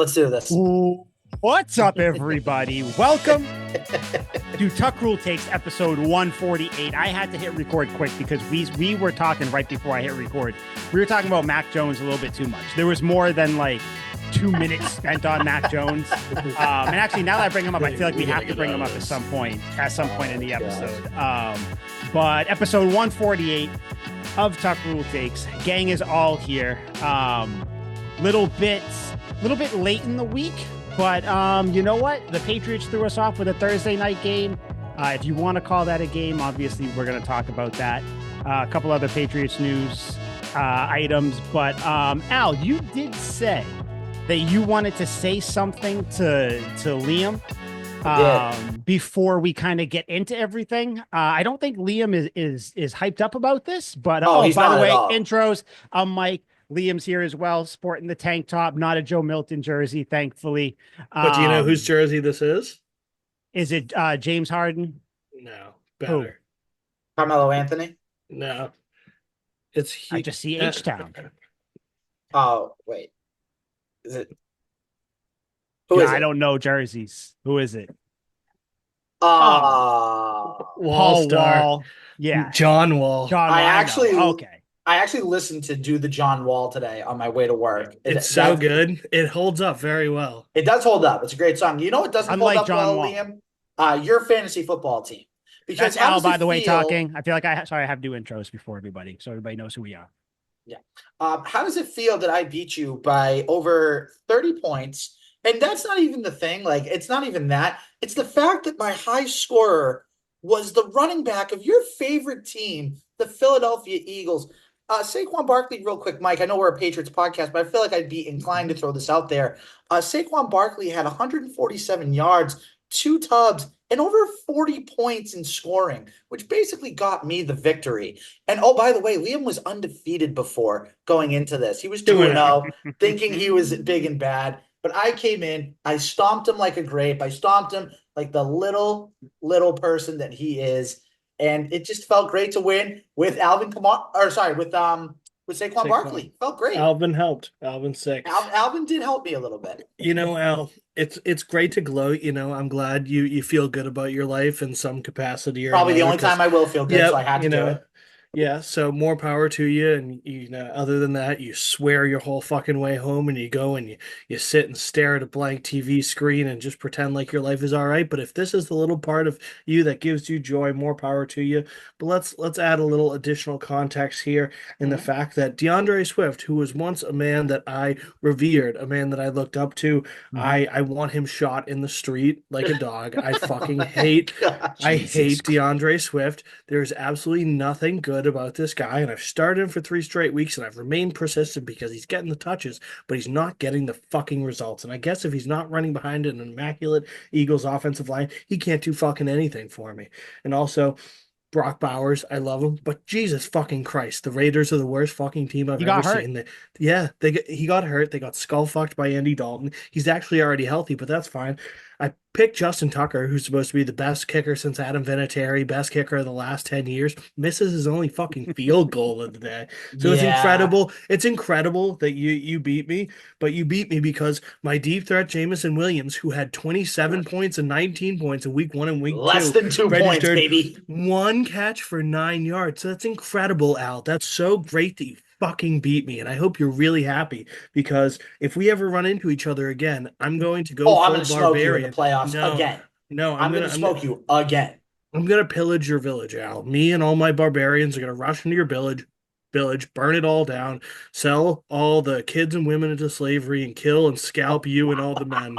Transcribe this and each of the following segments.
Let's do this. What's up, everybody? Welcome to Tuck Rule Takes episode 148. I had to hit record quick because we were talking right before I hit record. We were talking about Mac Jones a little bit too much. There was more than like 2 minutes spent on Mac Jones. And actually, now that I bring him up, I feel like we have to bring him up at some point in the episode. But episode 148 of Tuck Rule Takes. Gang is all here. Little bit late in the week, but you know what? The Patriots threw us off with a Thursday night game. If you want to call that a game, obviously we're going to talk about that. A couple other Patriots news items, but Al, you did say that you wanted to say something to Liam before we kind of get into everything. I don't think Liam is hyped up about this, but he's by not the way, at all. intros. I'm Mike. Liam's here as well, sporting the tank top, not a Joe Milton jersey, thankfully. But do you know whose jersey this is? Is it James Harden? No, better. Carmelo Anthony? No. It's I just see H-Town. Oh, wait. Is it? Who is it? I don't know jerseys. Who is it? Wall Paul Star. Wall. Yeah. John Wall. I actually listened to Do the John Wall today on my way to work. It's so good. It holds up very well. It does hold up. It's a great song. You know what doesn't Unlike hold up John well, Wall. Liam? Your fantasy football team. Because Al, by the way, talking. I feel like I have to do intros before everybody, so everybody knows who we are. Yeah. How does it feel that I beat you by over 30 points? And that's not even the thing. Like, it's not even that. It's the fact that my high scorer was the running back of your favorite team, the Philadelphia Eagles. Saquon Barkley, real quick, Mike. I know we're a Patriots podcast, but I feel like I'd be inclined to throw this out there. Saquon Barkley had 147 yards, 2 tubs, and over 40 points in scoring, which basically got me the victory. And oh, by the way, Liam was undefeated before going into this. He was 2-0, thinking he was big and bad. But I came in, I stomped him like a grape. I stomped him like the little person that he is. And it just felt great to win with Saquon Barkley. Felt great. Alvin helped. Alvin sick. Alvin did help me a little bit. You know, Al, it's great to gloat. You know, I'm glad you feel good about your life in some capacity. Probably the only time I will feel good, so I had to do it. Yeah, so more power to you. And you know, other than that, you swear your whole fucking way home, and you go and you sit and stare at a blank TV screen and just pretend like your life is all right. But if this is the little part of you that gives you joy, more power to you. But let's add a little additional context here in the fact that DeAndre Swift, who was once a man that I revered, a man that I looked up to, I want him shot in the street like a dog. I fucking hate DeAndre Swift. There's absolutely nothing good about this guy, and I've started him for 3 straight weeks, and I've remained persistent because he's getting the touches, but he's not getting the fucking results. And I guess if he's not running behind an immaculate Eagles offensive line, he can't do fucking anything for me. And also, Brock Bowers, I love him, but Jesus fucking Christ, the Raiders are the worst fucking team I've ever seen. He got hurt. They got skull fucked by Andy Dalton. He's actually already healthy, but that's fine. I picked Justin Tucker, who's supposed to be the best kicker since Adam Vinatieri, best kicker of the last 10 years, misses his only fucking field goal of the day. So It's incredible. It's incredible that you beat me, but you beat me because my deep threat, Jamison Williams, who had 27 points and 19 points in week 1 and week 2. Less than 2 points, baby. 1 catch for 9 yards. So that's incredible, Al. That's so great that you fucking beat me, and I hope you're really happy, because if we ever run into each other again, I'm going to go I'm going to smoke you in the playoffs again. No, I'm going to smoke you again. I'm going to pillage your village, Al. Me and all my barbarians are going to rush into your village, burn it all down, sell all the kids and women into slavery, and kill and scalp you and all the men.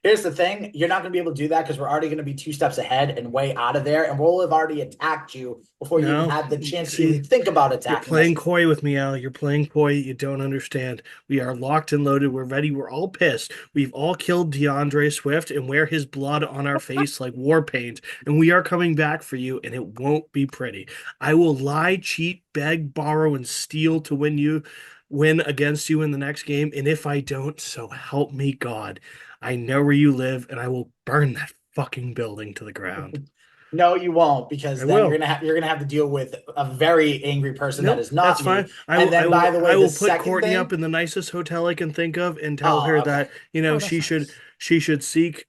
Here's the thing. You're not going to be able to do that because we're already going to be 2 steps ahead and way out of there. And we'll have already attacked you before you even had the chance to even think about attacking. You're playing coy with me, Al. You're playing coy. You don't understand. We are locked and loaded. We're ready. We're all pissed. We've all killed DeAndre Swift and wear his blood on our face like war paint. And we are coming back for you, and it won't be pretty. I will lie, cheat, beg, borrow, and steal to win against you in the next game. And if I don't, so help me God. I know where you live, and I will burn that fucking building to the ground. No, you won't, because I then will. you're gonna have to deal with a very angry person that Nope, is that's not fine. me. And then, by the I way, the will put second Courtney up thing. in the nicest hotel I can think of and tell Oh, her okay. that, Oh, that's nice. she should seek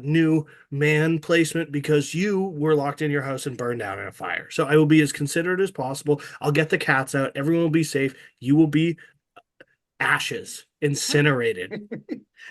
new man placement because you were locked in your house and burned down in a fire. So I will be as considerate as possible. I'll get the cats out. Everyone will be safe. You will be ashes, incinerated.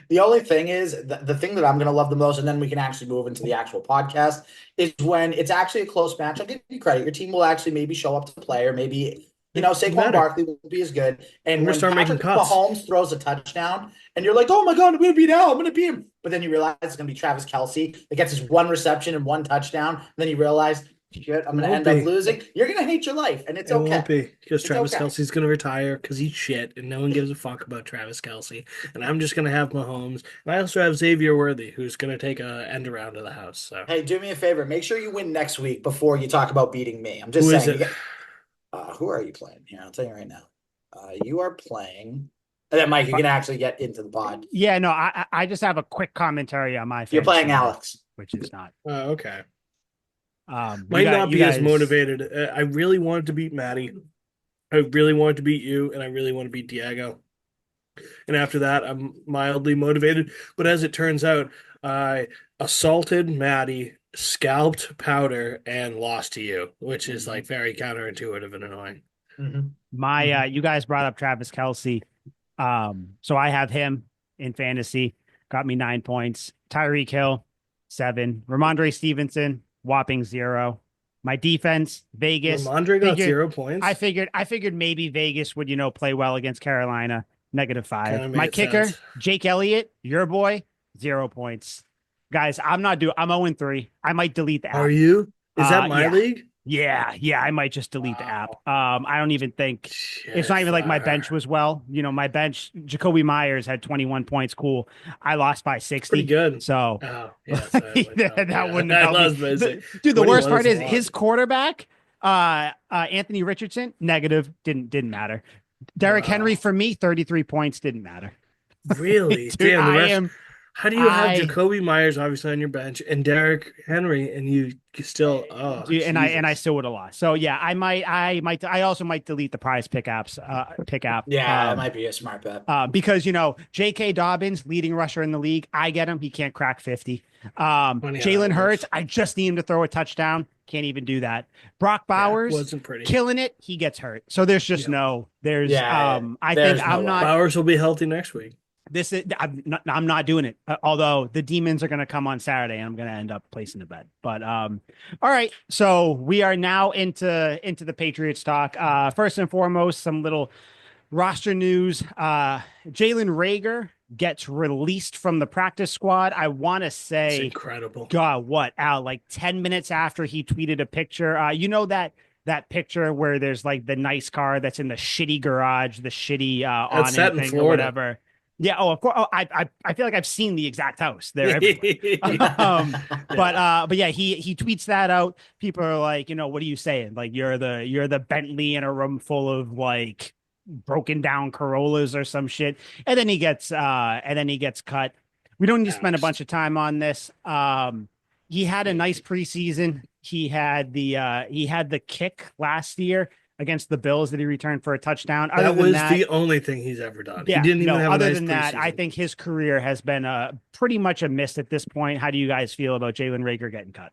The only thing is the thing that I'm going to love the most, and then we can actually move into the actual podcast, is when it's actually a close match. I'll give you credit. Your team will actually maybe show up to play, or maybe, It doesn't Saquon matter. Barkley won't be as good. I'm And gonna when start making Patrick cuts. Mahomes throws a touchdown, and you're like, oh my God, I'm going to beat Al, I'm going to beat him. But then you realize it's going to be Travis Kelce that gets his one reception and one touchdown. And then you realize, shit, I'm It going to won't end up be. losing. You're going to hate your life, and it's It won't okay. be because It's Travis okay. Kelsey's going to retire because he's shit and no one gives a fuck about Travis Kelsey. And I'm just going to have Mahomes. And I also have Xavier Worthy, who's going to take a end around to the house. So Hey, do me a favor. Make sure you win next week before you talk about beating me. I'm who just is saying. it? Who are you playing here? I'll tell you right now. You are playing. And then, Mike, you But can actually get into the pod. yeah, no, I just have a quick commentary on my You're fantasy playing league, Alex. which is not. Okay. You Might got not you be as guys. motivated. I really wanted to beat Maddie. I really wanted to beat you, and I really want to beat Diego. And after that, I'm mildly motivated. But as it turns out, I assaulted Maddie, scalped Powder, and lost to you, which is Mm-hmm. like very counterintuitive and annoying. Mm-hmm. My Mm-hmm. you guys brought up Travis Kelce. So I have him in fantasy, got me 9 points. Tyreek Hill, 7. Ramondre Stevenson, whopping 0. My defense, Vegas, Ramondre got figured 0 points. I figured maybe Vegas would, play well against Carolina, Kind -5. of My made kicker, sense. Jake Elliott, your boy, 0 points. Guys, I'm 0-3. I might delete the Are app. you? Is that my Yeah. league? Yeah, I might just delete the app. Wow. I don't even think it's Shit not even like my bench fire. was well. My bench, Jacoby Myers had 21 points. Cool. I lost by It's pretty 60. good. So Oh, yeah, so it would help. that Yeah, wouldn't have I helped me. lost by Dude, the worst 21 part is a is lot. his quarterback, Anthony Richardson, negative, didn't matter. Derrick Henry Wow. for me, 33 points, didn't matter. Really? Dude, Damn, the rest. How do you have I Jacoby Myers obviously on your bench and Derrick Henry and you still, oh, Dude, and I Jesus. still would have lost. So yeah, I also might delete the prize pick app. Yeah, it might be a smart bet. Because J.K. Dobbins, leading rusher in the league, I get him. He can't crack 50. Funny how that Jalen Hurts, works. I just need him to throw a touchdown. Can't even do that. Brock Yeah, Bowers, wasn't pretty. killing it. He gets hurt. So there's just Yep. there's Yeah, I think there's no way. Bowers will be healthy next week. I'm not doing it. Although the demons are going to come on Saturday and I'm going to end up placing the bet. But all right. So we are now into the Patriots talk. First and foremost, some little roster news. Jalen Reagor gets released from the practice squad. I want to It's say, incredible. God, what, Al? Like 10 minutes after he tweeted a picture. That picture where there's like the nice car that's in the shitty garage, the shitty That's awning set in thing or Florida. whatever. Yeah. Oh, of course. Oh, I feel like I've seen the exact house. They're everywhere. But yeah, he tweets that out. People are like, what are you saying? Like you're the Bentley in a room full of like broken down Corollas or some shit. And then he gets cut. We don't need to spend a Ouch. bunch of time on this. He had a nice preseason. He had the kick last year against the Bills that he returned for a touchdown. Other That than was that, the only thing he's ever done. He yeah, didn't even no, have a other nice than that, I preseason. think his career has been pretty much a miss at this point. How do you guys feel about Jalen Reagor getting cut?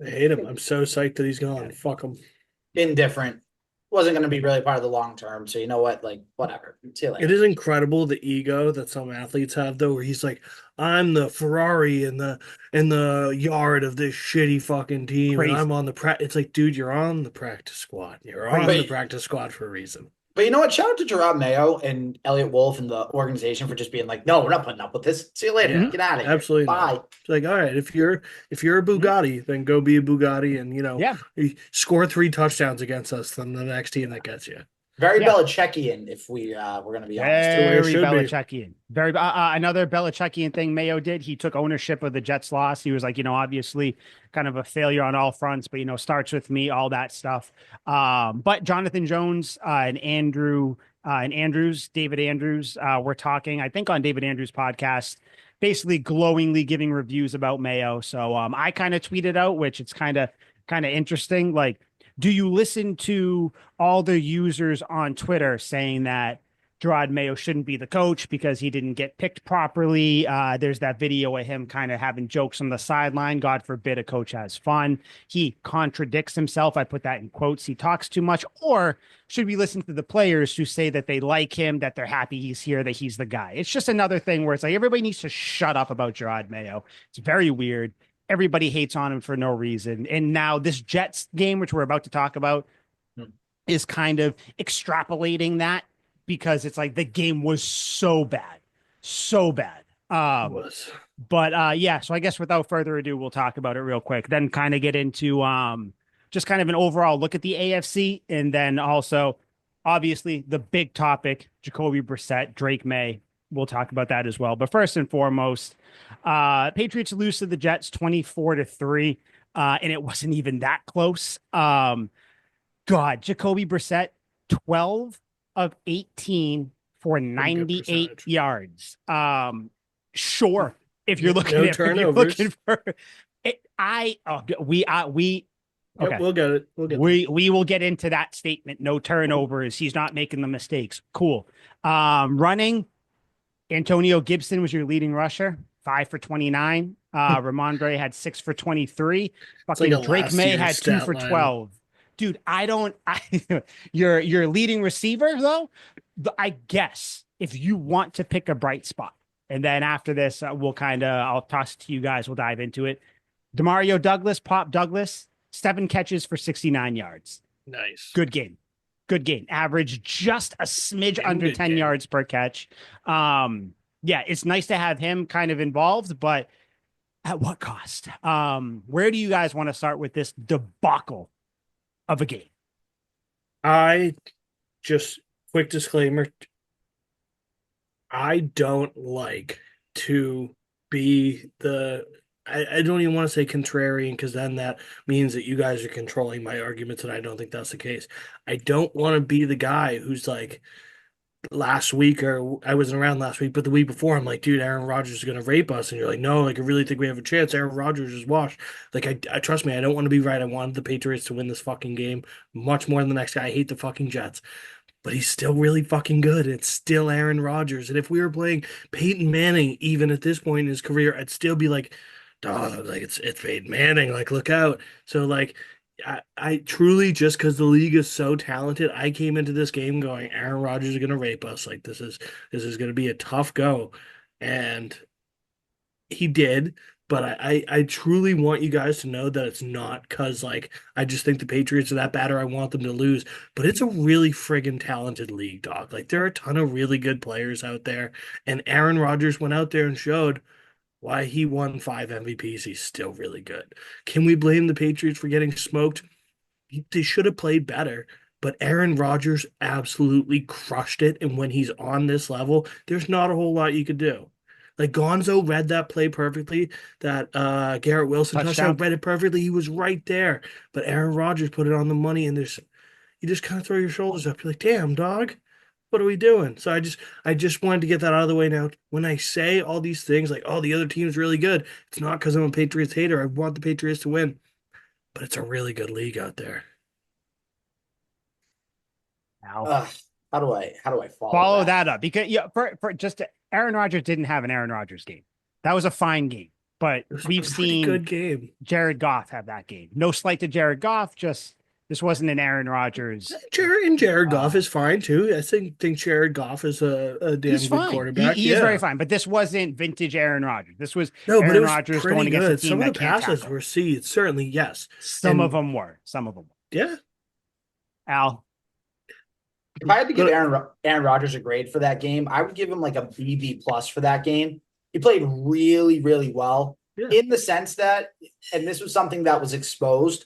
I hate him. I'm so psyched that he's gone. Fuck him. Indifferent. Wasn't going to be really part of the long term. So you know what? Like, whatever. See you It later. is incredible the ego that some athletes have though, where he's like, I'm the Ferrari in the yard of this shitty fucking team, and I'm Crazy. on the It's like, dude, you're on the practice squad. You're on the But Crazy. practice squad for a reason. But you know what? Shout out to Gerard Mayo and Elliot Wolf and the organization for just being like, no, we're not putting up with this. See you later. Mhm. Yeah, Get out of here. absolutely Bye. not. It's like, all right, if you're a Mhm. Bugatti, then go be a Bugatti, and Yeah. you score 3 touchdowns against us, then the next team that gets you. Very Yeah. Belichickian, if we're going to be honest the way here. it Very should be. Belichickian. Very another Belichickian thing Mayo did. He took ownership of the Jets' loss. He was like, obviously kind of a failure on all fronts, but starts with me, all that stuff. But Jonathan Jones and Andrew and Andrews, David Andrews, were talking, I think on David Andrews' podcast, basically glowingly giving reviews about Mayo. So I kind of tweeted out, which it's kind of interesting. Like, do you listen to all the users on Twitter saying that Gerard Mayo shouldn't be the coach because he didn't get picked properly? There's that video of him kind of having jokes on the sideline. God forbid a coach has fun. He contradicts himself. I put that in quotes. He talks too much. Or should we listen to the players who say that they like him, that they're happy he's here, that he's the guy? It's just another thing where it's like everybody needs to shut up about Gerard Mayo. It's very weird. Everybody hates on him for no reason. And now this Jets game, which we're about to talk about, is kind of extrapolating that because it's like the game was so bad, so bad. It was. But yeah, so I guess without further ado, we'll talk about it real quick, then kind of get into just kind of an overall look at the AFC, and then also obviously the big topic, Jacoby Brissett, Drake May. We'll talk about that as well. But first and foremost, Patriots lose to the Jets 24-3, and it wasn't even that close. God, Jacoby Brissett, 12 of 18 for 98 yards. Sure, if you're looking No at turnovers. if you're looking for it, we Yep, okay. we'll get it. We will get into that statement. No turnovers. He's not making the mistakes. Cool. Running, Antonio Gibson was your leading rusher, 5 for 29. Ramondre had 6 for 23. Fucking like Drake May had 2 for line. 12. Dude, your leading receiver though, I guess if you want to pick a bright spot, and then after this, I'll toss it to you guys. We'll dive into it. Demario Douglas, Pop Douglas, 7 catches for 69 yards. Nice. Good game. Average just a smidge under 10 game. yards per catch. Yeah, it's nice to have him kind of involved, but at what cost? Where do you guys want to start with this debacle of a game? Quick disclaimer. I don't like to be I don't even want to say contrarian, because then that means that you guys are controlling my arguments, and I don't think that's the case. I don't want to be the guy who's like, last week, or I wasn't around last week, but the week before, I'm like, dude, Aaron Rodgers is going to rape us. And you're like, no, like, I really think we have a chance. Aaron Rodgers is washed. Like, I trust me, I don't want to be right. I wanted the Patriots to win this fucking game much more than the next guy. I hate the fucking Jets. But he's still really fucking good. It's still Aaron Rodgers. And if we were playing Peyton Manning, even at this point in his career, I'd still be like, dog, like, it's Peyton Manning. Like, look out. So, like, I truly, just because the league is so talented, I came into this game going, Aaron Rodgers is going to rape us. Like, this is going to be a tough go. And he did. But I truly want you guys to know that it's not because, like, I just think the Patriots are that bad or I want them to lose. But it's a really friggin' talented league, dog. Like, there are a ton of really good players out there. And Aaron Rodgers went out there and showed why he won 5 MVPs. He's still really good. Can we blame the Patriots for getting smoked? They should have played better. But Aaron Rodgers absolutely crushed it. And when he's on this level, there's not a whole lot you could do. Like, Gonzo read that play perfectly, that Garrett Wilson touchdown, read it perfectly. He was right there. But Aaron Rodgers put it on the money, and you just kind of throw your shoulders up. You're like, damn, dog, what are we doing? So I just wanted to get that out of the way now. When I say all these things, like, oh, the other team's really good, it's not because I'm a Patriots hater. I want the Patriots to win. But it's a really good league out there. How do I follow that up? Because for just Aaron Rodgers didn't have an Aaron Rodgers game. That was a fine game, but we've seen good game. Jared Goff have that game. No slight to Jared Goff, just this wasn't an Aaron Rodgers. Jared Goff is fine too. I think Jared Goff is a damn good quarterback. He is very fine, but this wasn't vintage Aaron Rodgers. This was Aaron Rodgers going against a team Some that of the passes were seeds, certainly, yes. Some of them were. Yeah. Al, if I had to give Aaron Rodgers a grade for that game, I would give him like a BB plus for that game. He played really, really well in the sense that, and this was something that was exposed,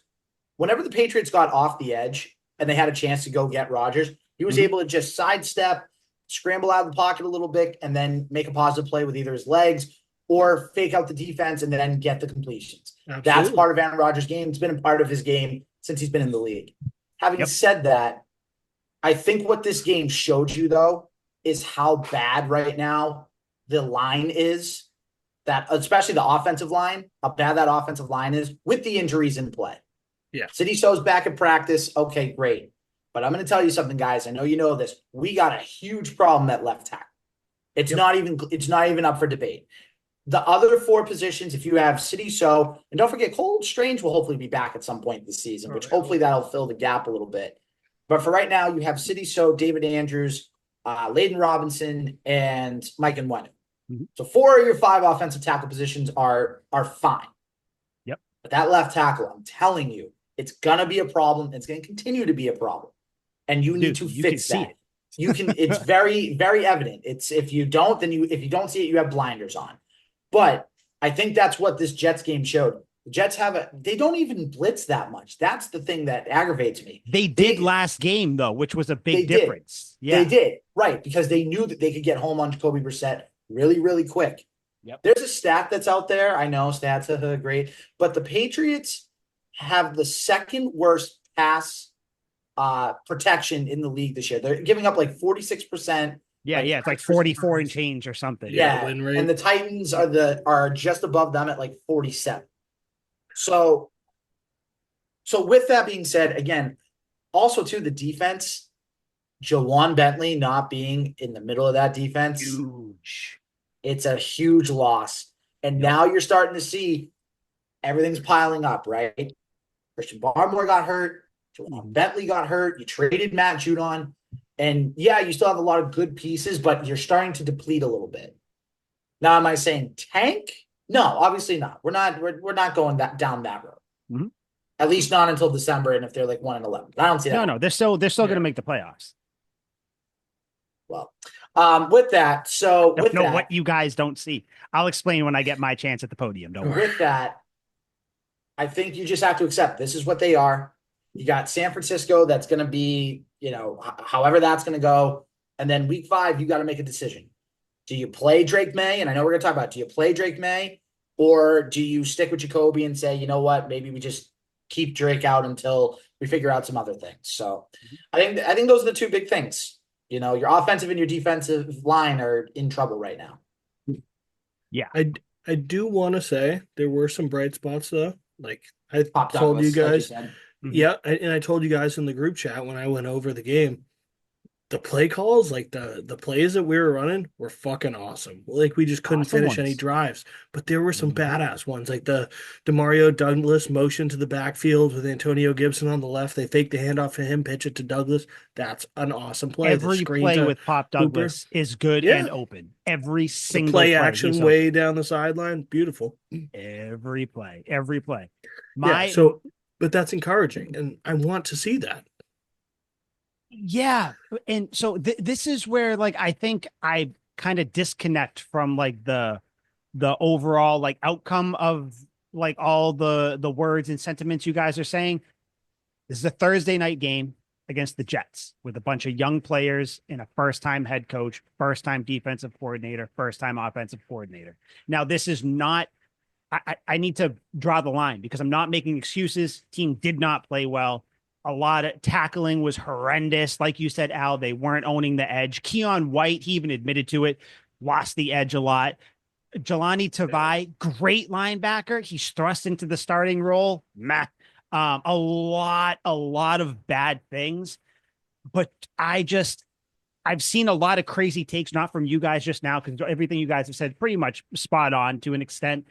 whenever the Patriots got off the edge and they had a chance to go get Rodgers, he was able to just sidestep, scramble out of the pocket a little bit, and then make a positive play with either his legs or fake out the defense and then get the completions. Absolutely. That's part of Aaron Rodgers' game. It's been a part of his game since he's been in the league. Having said that, I think what this game showed you, though, is how bad right now the line is, that especially the offensive line, how bad that offensive line is with the injuries in play. Yeah. City So's back in practice. Okay, great. But I'm going to tell you something, guys. I know you know this. We got a huge problem at left tackle. Yep. It's not even up for debate. The other four positions, if you have City So, and don't forget, Cole Strange will hopefully be back at some point this season, which hopefully that'll fill the gap a little bit. But for right now, you have City So, David Andrews, Layden Robinson, and Mike Nwenu. Mm-hmm. So 4 of your 5 offensive tackle positions are fine. Yep. But that left tackle, I'm telling you, it's gonna be a problem. It's gonna continue to be a problem, and you need to fix that. You can. It's very, very evident. It's if you don't see it, you have blinders on. But I think that's what this Jets game showed. The Jets they don't even blitz that much. That's the thing that aggravates me. They did last game, though, which was a big difference. Yeah. They did, right, because they knew that they could get home on Jacoby Brissett really, really quick. Yep. There's a stat that's out there. I know stats are great, but the Patriots have the second worst pass protection in the league this year. They're giving up like 46%. Yeah, it's like 44 and change or something. Yeah, and the Titans are just above them at like 47. So with that being said, again, also too, the defense, Jawan Bentley not being in the middle of that defense, huge. It's a huge loss. And now you're starting to see everything's piling up, right? Christian Barmore got hurt. Jawan Bentley got hurt. You traded Matt Judon. And yeah, you still have a lot of good pieces, but you're starting to deplete a little bit. Now, am I saying tank? No, obviously not. We're not going down that road. Mm-hmm. At least not until December. And if they're like 1-11, I don't see that. No, they're still going to make the playoffs. Well, with that, what you guys don't see, I'll explain when I get my chance at the podium. Don't worry. With that, I think you just have to accept this is what they are. You got San Francisco. That's going to be, however that's going to go. And then week 5, you got to make a decision. Do you play Drake Maye? And I know we're going to talk about, do you play Drake Maye, or do you stick with Jacoby and say, you know what, maybe we just keep Drake out until we figure out some other things. So I think those are the two big things. Your offensive and your defensive line are in trouble right now. Yeah. I do want to say there were some bright spots though. Like I Pop told Douglas, you guys. like you Yeah, and I told you guys in the group chat when I went over the game, the play calls, like the plays that we were running were fucking awesome. Like we just couldn't finish any drives, but there were some badass ones, like the Demario Douglas motion to the backfield with Antonio Gibson on the left. They fake the handoff to him, pitch it to Douglas. That's an awesome play. Every play with Pop Douglas is good and open. Every single play action way down the sideline, beautiful. Every play. But that's encouraging, and I want to see that. Yeah, and so this is where, like, I think I kind of disconnect from like the overall like outcome of like all the words and sentiments you guys are saying. This is a Thursday night game against the Jets with a bunch of young players and a first-time head coach, first-time defensive coordinator, first-time offensive coordinator. Now, this is not. I need to draw the line because I'm not making excuses. Team did not play well. A lot of tackling was horrendous. Like you said, Al, they weren't owning the edge. Keon White, he even admitted to it, lost the edge a lot. Jelani Tavai, great linebacker. He's thrust into the starting role. A lot of bad things. But I've seen a lot of crazy takes, not from you guys just now, because everything you guys have said pretty much spot on to an extent.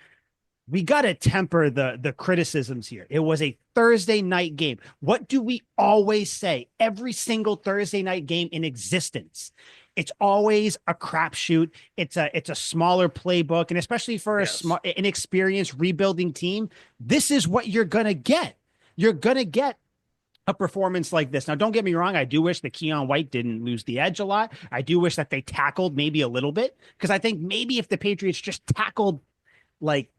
We got to temper the criticisms here. It was a Thursday night game. What do we always say? Every single Thursday night game in existence, it's always a crapshoot. It's a smaller playbook, and especially for an inexperienced rebuilding team, this is what you're gonna get. You're gonna get a performance like this. Now, don't get me wrong. I do wish that Keon White didn't lose the edge a lot. I do wish that they tackled maybe a little bit, because I think maybe if the Patriots just tackled like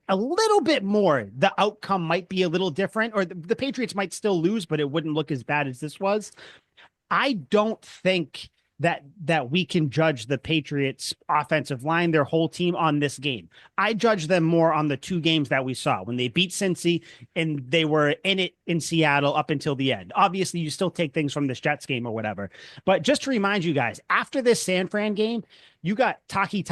a little bit more, the outcome might be a little different, or the Patriots might still lose, but it wouldn't look as bad as this was. I don't think that we can judge the Patriots offensive line, their whole team on this game. I judge them more on the two games that we saw when they beat Cincy and they were in it in Seattle up until the end. Obviously, you still take things from this Jets game or whatever. But just to remind you guys, after this San Fran game, you got Taki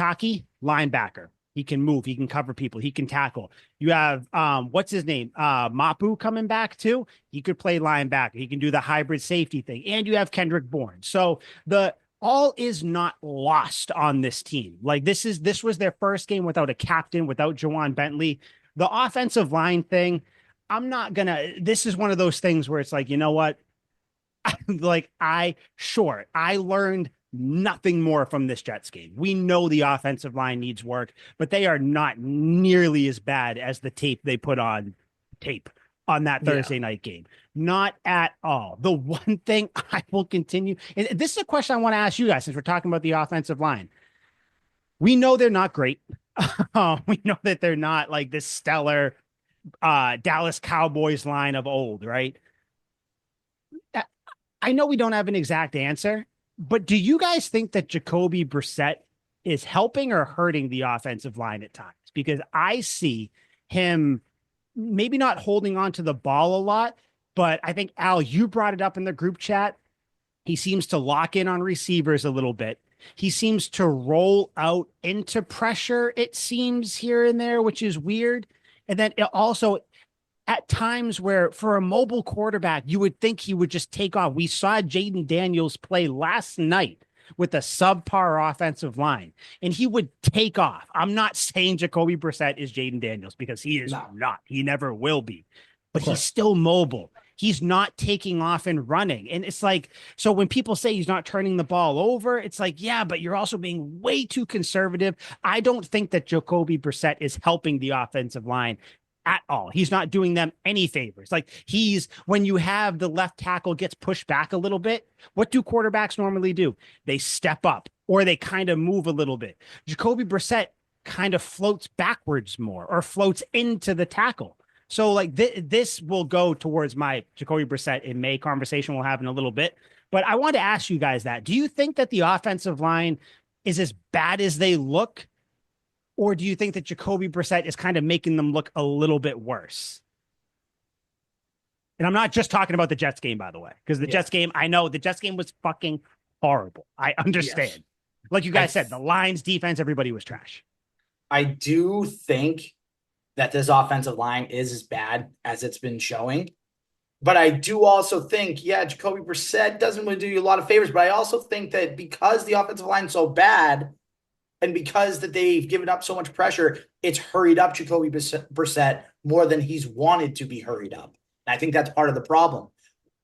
linebacker. He can move. He can cover people. He can tackle. You have what's his name? Mapu coming back too. He could play linebacker. He can do the hybrid safety thing. And you have Kendrick Bourne. So the all is not lost on this team. Like this was their first game without a captain, without Jawan Bentley. The offensive line thing, I'm not gonna. This is one of those things where it's like, you know what? Like I learned nothing more from this Jets game. We know the offensive line needs work, but they are not nearly as bad as the tape they put on that Thursday night game. Not at all. The one thing I will continue, and this is a question I want to ask you guys since we're talking about the offensive line. We know they're not great. We know that they're not like this stellar Dallas Cowboys line of old, right? I know we don't have an exact answer, but do you guys think that Jacoby Brissett is helping or hurting the offensive line at times? Because I see him maybe not holding on to the ball a lot, but I think, Al, you brought it up in the group chat. He seems to lock in on receivers a little bit. He seems to roll out into pressure, it seems, here and there, which is weird. And then it also, at times where for a mobile quarterback, you would think he would just take off. We saw Jaden Daniels play last night with a subpar offensive line, and he would take off. I'm not saying Jacoby Brissett is Jaden Daniels because he is not. He never will be. But he's still mobile. He's not taking off and running. And it's like, so when people say he's not turning the ball over, it's like, yeah, but you're also being way too conservative. I don't think that Jacoby Brissett is helping the offensive line at all. He's not doing them any favors. Like when you have the left tackle gets pushed back a little bit, what do quarterbacks normally do? They step up or they kind of move a little bit. Jacoby Brissett kind of floats backwards more or floats into the tackle. So like this will go towards my Jacoby Brissett and Maye conversation we'll have in a little bit. But I want to ask you guys that. Do you think that the offensive line is as bad as they look? Or do you think that Jacoby Brissett is kind of making them look a little bit worse? And I'm not just talking about the Jets game, by the way, because the Jets game, I know the Jets game was fucking horrible. I understand. Yes. Like you guys said, the Lions defense, everybody was trash. I do think that this offensive line is as bad as it's been showing. But I do also think, Jacoby Brissett doesn't really do you a lot of favors. But I also think that because the offensive line is so bad, and because that they've given up so much pressure, it's hurried up Jacoby Brissett more than he's wanted to be hurried up. And I think that's part of the problem.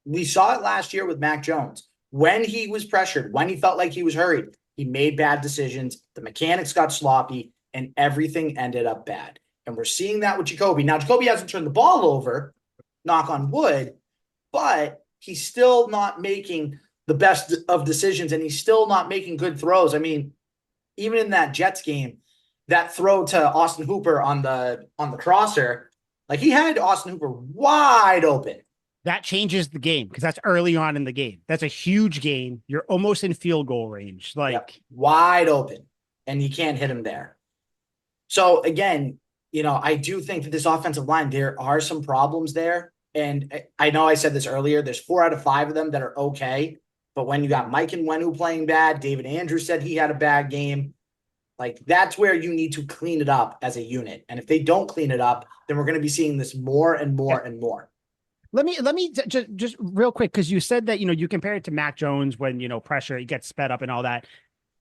We saw it last year with Mac Jones. When he was pressured, when he felt like he was hurried, he made bad decisions. The mechanics got sloppy, and everything ended up bad. And we're seeing that with Jacoby. Now, Jacoby hasn't turned the ball over, knock on wood, but he's still not making the best of decisions, and he's still not making good throws. I mean, even in that Jets game, that throw to Austin Hooper on the crosser, like he had Austin Hooper wide open. That changes the game because that's early on in the game. That's a huge gain. You're almost in field goal range, wide open, and you can't hit him there. So again, I do think that this offensive line, there are some problems there. And I know I said this earlier, there's 4 out of 5 of them that are okay. But when you got Mike Nwenu playing bad, David Andrews said he had a bad game. Like that's where you need to clean it up as a unit. And if they don't clean it up, then we're going to be seeing this more and more and more. Let me just real quick, because you said that, you compare it to Mac Jones when, pressure, he gets sped up and all that.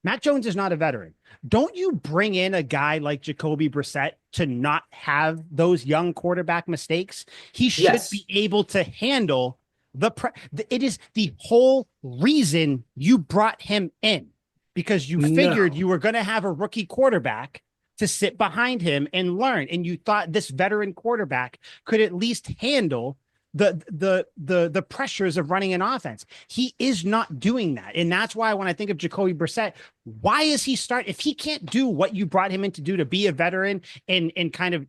Mac Jones is not a veteran. Don't you bring in a guy like Jacoby Brissett to not have those young quarterback mistakes? He should be able to handle it is the whole reason you brought him in, because you figured you were going to have a rookie quarterback to sit behind him and learn. And you thought this veteran quarterback could at least handle the pressures of running an offense. He is not doing that. And that's why when I think of Jacoby Brissett, why is he if he can't do what you brought him in to do, to be a veteran and kind of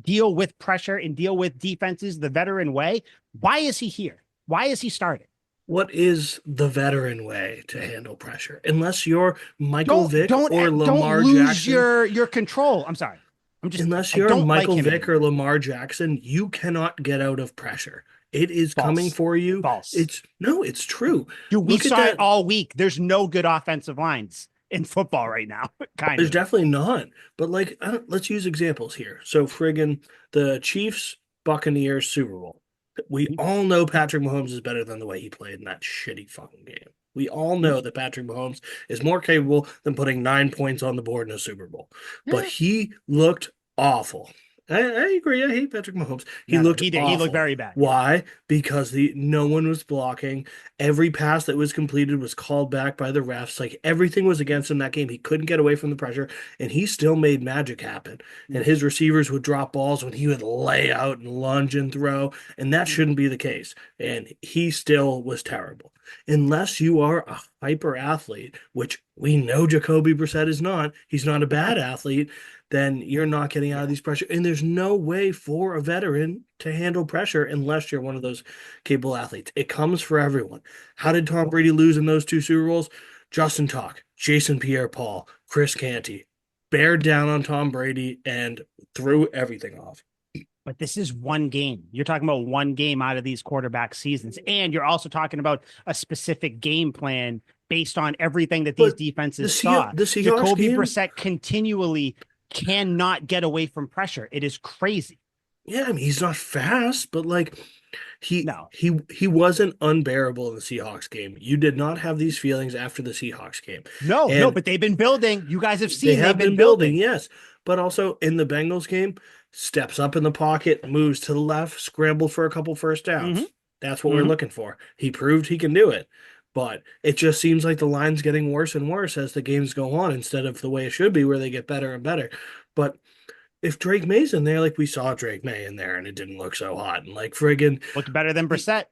deal with pressure and deal with defenses the veteran way, why is he here? Why is he starting? What is the veteran way to handle pressure? Unless you're Michael Don't Vick don't or don't Lamar lose Jackson, your control. I'm sorry. unless I you're don't like Michael him Vick anymore. or Lamar Jackson, you cannot get out of pressure. It is coming False. for you. False. It's no, it's true. Dude, we Look at saw it that. all week. There's no good offensive lines in football right now. Kind There's of. definitely not. But like, let's use examples here. So friggin' the Chiefs Buccaneers Super Bowl. We all know Patrick Mahomes is better than the way he played in that shitty fucking game. We all know that Patrick Mahomes is more capable than putting 9 points on the board in a Super Bowl. But Yeah. he looked awful. I agree. I hate Patrick Mahomes. He No, looked he did. He looked awful. very bad. Yeah. Why? Because no one was blocking. Every pass that was completed was called back by the refs. Like everything was against him that game. He couldn't get away from the pressure, and he still made magic happen. And his receivers would drop balls when he would lay out and lunge and throw, and that shouldn't be the case. And he still was terrible. Unless you are a hyper athlete, which we know Jacoby Brissett is not. He's not a bad athlete. Then you're not getting out of these pressure. And there's no way for a veteran to handle pressure unless you're one of those capable athletes. It comes for everyone. How did Tom Brady lose in those two Super Bowls? Justin Tuck, Jason Pierre-Paul, Chris Canty bared down on Tom Brady and threw everything off. But this is one game. You're talking about one game out of these quarterback seasons. And you're also talking about a specific game plan based on everything that these But defenses saw. The Seahawks Jacoby game, Brissett continually cannot get away from pressure. It is crazy. yeah, I mean he's not fast, but like he No, he wasn't unbearable in the Seahawks game. You did not have these feelings after the Seahawks game. no, And but they've been building. You guys have they seen they've have been been building, building. yes. But also in the Bengals game, steps up in the pocket, moves to the left, scrambled for a couple first Mm-hmm, downs. That's what we're mm-hmm. looking for. He proved he can do it. But it just seems like the line's getting worse and worse as the games go on instead of the way it should be where they get better and better. But if Drake May's in there, like we saw Drake May in there and it didn't look so hot. And like friggin' Looked better than Brissett.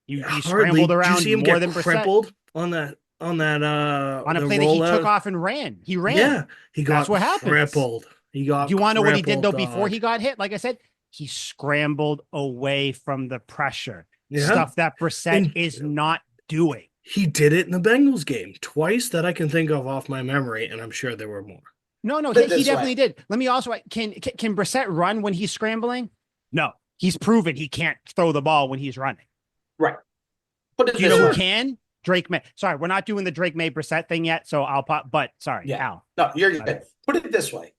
He hardly scrambled did you around see him more get than Brissett crippled on that on a the play that he took rollout? off and ran. He ran. Yeah, he That's got what happens. crippled. He Do got you want to know what he did crippled, though before dog. he got hit? Like I said, he scrambled away from the pressure. Yeah. Stuff that Brissett And is not doing. he did it in the Bengals game twice that I can think of off my memory, and I'm sure there were more. No, Put it he this definitely way. did. Let me also can Brissett run when he's scrambling? No, he's proven he can't throw the ball when he's running. Right. Put it Do you this know who way. can? Drake May. Sorry, we're not doing the Drake May Brissett thing yet, so I'll pop. But sorry, Yeah. Al. No, you're My good. bad. Put it this way.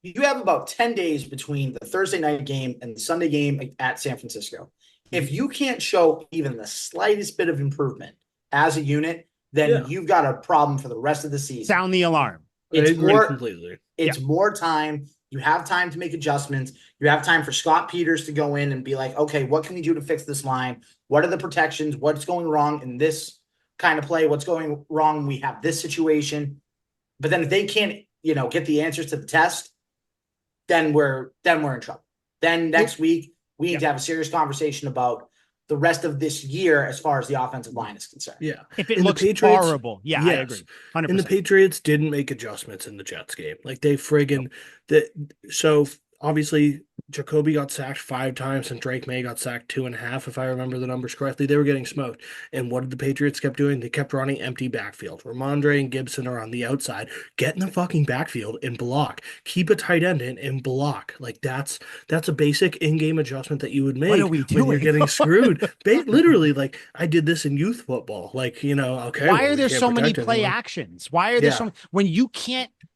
You have about 10 days between the Thursday night game and the Sunday game at San Francisco. If you can't show even the slightest bit of improvement as a unit, then Yeah. you've got a problem for the rest of the season. Sound the alarm. I It's agree more completely. it's more time. You have time to make adjustments. You have time for Scott Peters to go in and be like, okay, what can we do to fix this line? What are the protections? What's going wrong in this kind of play? What's going wrong? We have this situation. But then if they can't, get the answers to the test, then we're in trouble. Then next week we need to have a serious conversation about the rest of this year as far as the offensive line is concerned. Yeah. If it And the looks Patriots- horrible, yeah, I yes. agree. 100%. And the Patriots didn't make adjustments in the Jets game. Like they friggin' so obviously Jacoby got sacked 5 times and Drake May got sacked 2.5, if I remember the numbers correctly. They were getting smoked. And what did the Patriots kept doing? They kept running empty backfield. Ramondre and Gibson are on the outside. Get in the fucking backfield and block. Keep a tight end in and block. Like that's a basic in-game adjustment that you would make What are we when you're doing? getting screwed. Literally, like I did this in youth football. Like, okay. Why well, are we there can't so many protect play anyone. actions? Why are there Yeah. so when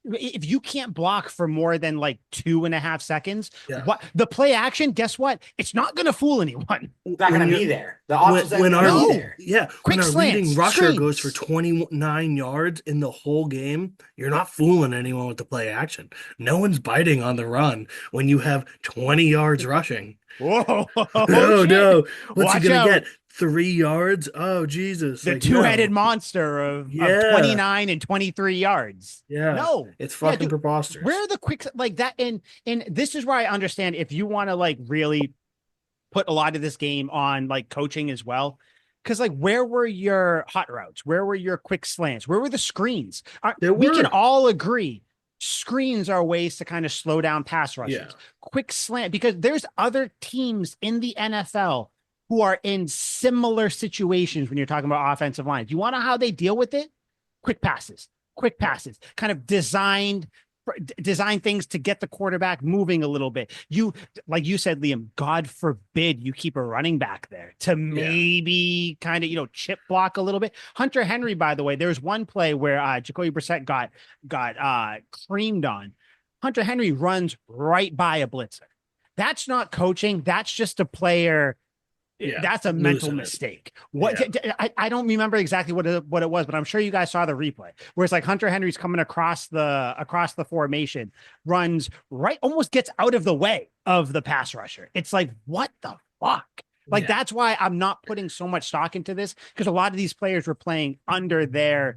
if you can't block for more than like 2.5 seconds, Yeah. what the play action, guess what? It's not gonna fool anyone. It's not going to When be you're- there. The options when not our going to No. be there. yeah, Quick when our leading slants, rusher goes for screens. 29 yards in the whole game, you're not fooling anyone with the play action. No one's biting on the run when you have 20 yards rushing. Whoa, No, shit. no. What's Watch he gonna out. get? 3 yards? Oh, Jesus. The Like, two-headed no. monster of Yeah. 29 and 23 yards. Yeah. No, It's Yeah, fucking dude, preposterous. where are the quick like that? And this is where I understand if you want to like really put a lot of this game on like coaching as well. Because like, where were your hot routes? Where were your quick slants? Where were the screens? There We can were. all agree screens are ways to kind of slow down pass rushes. Yeah. Quick slant because there's other teams in the NFL who are in similar situations when you're talking about offensive lines. You want to know how they deal with it? Quick passes, kind of design things to get the quarterback moving a little bit. You, like you said, Liam, God forbid you keep a running back there to maybe kind of, chip block a little bit. Hunter Henry, by the way, there's one play where Jacoby Brissett got creamed on. Hunter Henry runs right by a blitzer. That's not coaching. That's just a player. That's a mental mistake. I don't remember exactly what it was, but I'm sure you guys saw the replay where it's like Hunter Henry's coming across the formation, runs right, almost gets out of the way of the pass rusher. It's like, what the fuck? Like, that's why I'm not putting so much stock into this, because a lot of these players were playing under their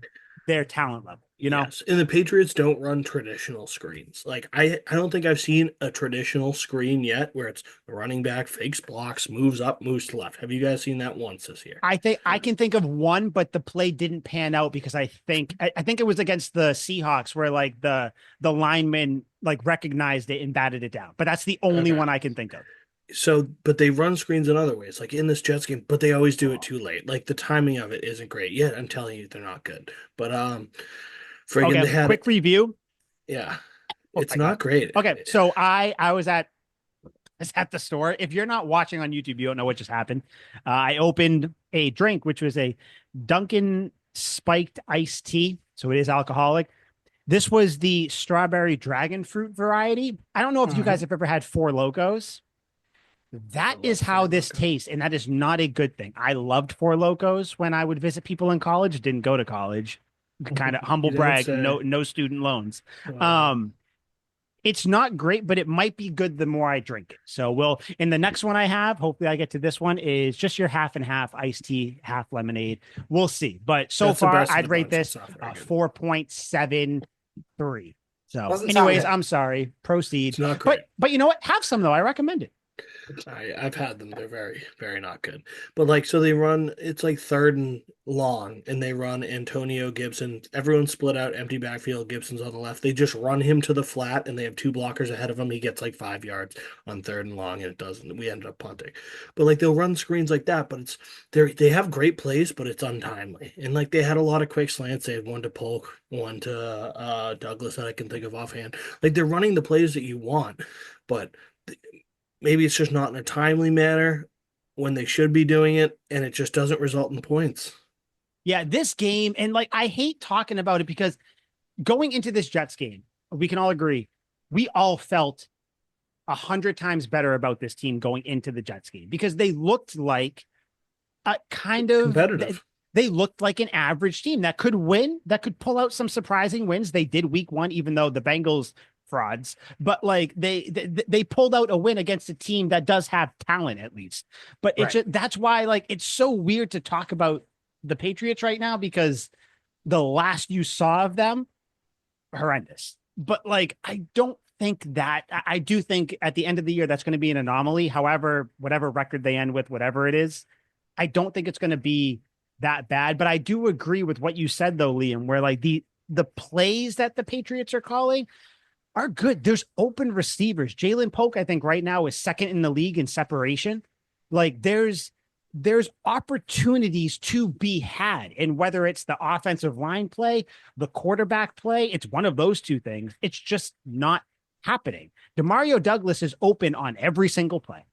talent level. Yes, and the Patriots don't run traditional screens. Like I don't think I've seen a traditional screen yet where it's the running back fakes blocks, moves up, moves to left. Have you guys seen that once this year? I think I can think of one, but the play didn't pan out because I think it was against the Seahawks where like the lineman like recognized it and batted it down. But that's the only one I can think of. So, but they run screens in other ways, like in this Jets game, but they always do it too late. Like the timing of it isn't great yet. I'm telling you, they're not good. But okay, they had quick review. Yeah, it's not great. Okay, so I was at the store. If you're not watching on YouTube, you don't know what just happened. I opened a drink, which was a Dunkin' spiked iced tea, so it is alcoholic. This was the strawberry dragon fruit variety. I don't know if you guys have ever had Four Locos. That is how this tastes, and that is not a good thing. I loved Four Locos when I would visit people in college. Didn't go to college. Kind of humble brag. No student loans. Wow. It's not great, but it might be good the more I drink it. So in the next one I have, hopefully I get to this one, is just your half and half iced tea, half lemonade. We'll see. But so far, I'd rate this 4.73. So anyways, I'm sorry. Proceed. It's not great. But you know what? Have some though. I recommend it. I've had them. They're very, very not good. But like, so they run, it's like 3rd and long, and they run Antonio Gibson. Everyone's split out, empty backfield. Gibson's on the left. They just run him to the flat, and they have 2 blockers ahead of him. He gets like 5 yards on 3rd and long, and it doesn't. We ended up punting. But like, they'll run screens like that, but they have great plays, but it's untimely. And like, they had a lot of quick slants. They had one to Polk, one to Douglas that I can think of offhand. Like, they're running the plays that you want, but maybe it's just not in a timely manner when they should be doing it, and it just doesn't result in points. Yeah, this game, and like, I hate talking about it because going into this Jets game, we can all agree, we all felt 100 times better about this team going into the Jets game because they looked like a kind of competitive. They looked like an average team that could win, that could pull out some surprising wins. They did week 1, even though the Bengals frauds, but like they pulled out a win against a team that does have talent at least. But that's why like it's so weird to talk about the Patriots right now because the last you saw of them, horrendous. But like I do think at the end of the year that's going to be an anomaly. However, whatever record they end with, whatever it is, I don't think it's going to be that bad. But I do agree with what you said though, Liam, where like the plays that the Patriots are calling are good. There's open receivers. Jalen Polk, I think right now is 2nd in the league in separation. Like there's opportunities to be had. And whether it's the offensive line play, the quarterback play, it's one of those 2 things. It's just not happening. DeMario Douglas is open on every single play.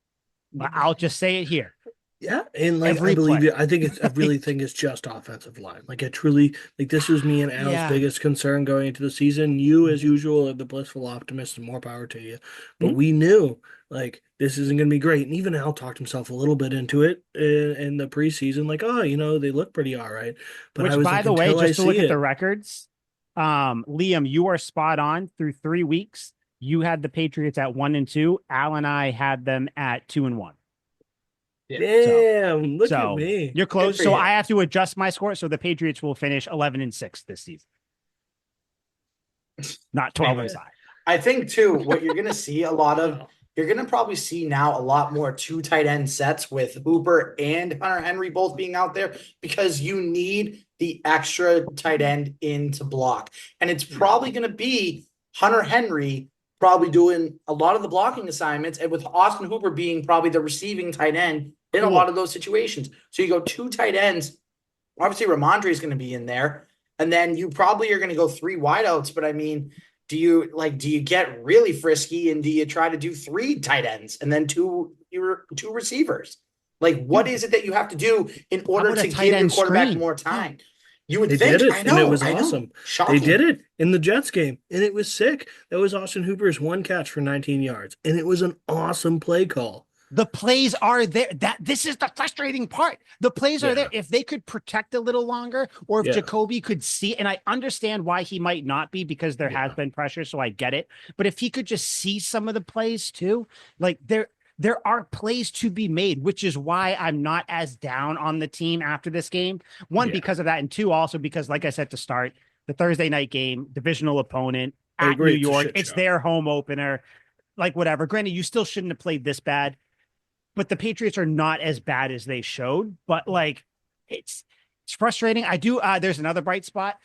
I'll just say it here. Yeah, and like I believe you. I really think it's just offensive line. Like I truly like this was me and Al's biggest concern going into the season. You, as usual, are the blissful optimist, and more power to you. But we knew like this isn't going to be great. And even Al talked himself a little bit into it in the preseason. Like, they look pretty all right. But which, by the way, just to look at the records, Liam, you are spot on. Through 3 weeks, you had the Patriots at 1-2. Al and I had them at 2-1. Damn, look at me. You're close. So I have to adjust my score. So the Patriots will finish 11-6 this season. Not 12-5. I think too, what you're going to see you're going to probably see now a lot more 2 tight end sets with Hooper and Hunter Henry both being out there because you need the extra tight end in to block. And it's probably going to be Hunter Henry probably doing a lot of the blocking assignments, and with Austin Hooper being probably the receiving tight end in a lot of those situations. So you go 2 tight ends. Obviously, Ramondre is going to be in there, and then you probably are going to go 3 wideouts. But I mean, do you get really frisky and do you try to do 3 tight ends and then two receivers? Like, what is it that you have to do in order to give your quarterback screen? more time? You would They think. did it, I and it know. was I know. awesome. Shocking. They did it in the Jets game, and it was sick. That was Austin Hooper's 1 catch for 19 yards, and it was an awesome play call. The plays are there. This is the frustrating part. The plays are there. If they could protect a little longer, or if Jacoby could see, and I understand why he might not be because there has been pressure, so I get it. But if he could just see some of the plays too, like there are plays to be made, which is why I'm not as down on the team after this game. One, because of that, and two, also because, like I said to start, the Thursday night game, divisional opponent at New York, it's their home opener. Like, whatever. Granted, you still shouldn't have played this bad, but the Patriots are not as bad as they showed. But like, it's frustrating. I do. There's another bright spot.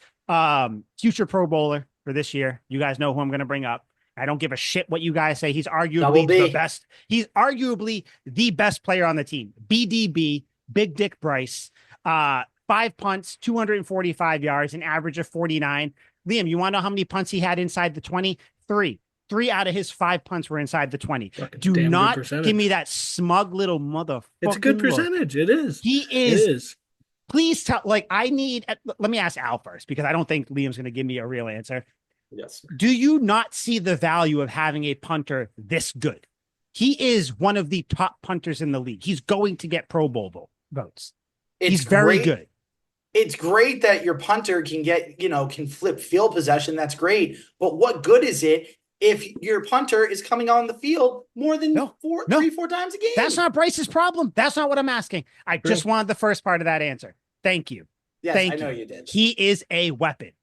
Future Pro Bowler for this year. You guys know who I'm going to bring up. I don't give a shit what you guys say. He's arguably the best. He's arguably the best player on the team. BDB, Big Dick Bryce. 5 punts, 245 yards, an average of 49. Liam, you want to know how many punts he had inside the 20? 3. 3 out of his 5 punts were inside the 20. Do not give me that smug little motherfucker. It's a good percentage. It is. He is. It is. Please tell. Like, let me ask Al first, because I don't think Liam's going to give me a real answer. Yes. Do you not see the value of having a punter this good? He is one of the top punters in the league. He's going to get Pro Bowl votes. He's very good. It's great that your punter can flip field possession. That's great. But what good is it if your punter is coming on the field more than 3-4 times a game? That's not Bryce's problem. That's not what I'm asking. I just wanted the first part of that answer. Thank you. Yes, I know you did. He is a weapon.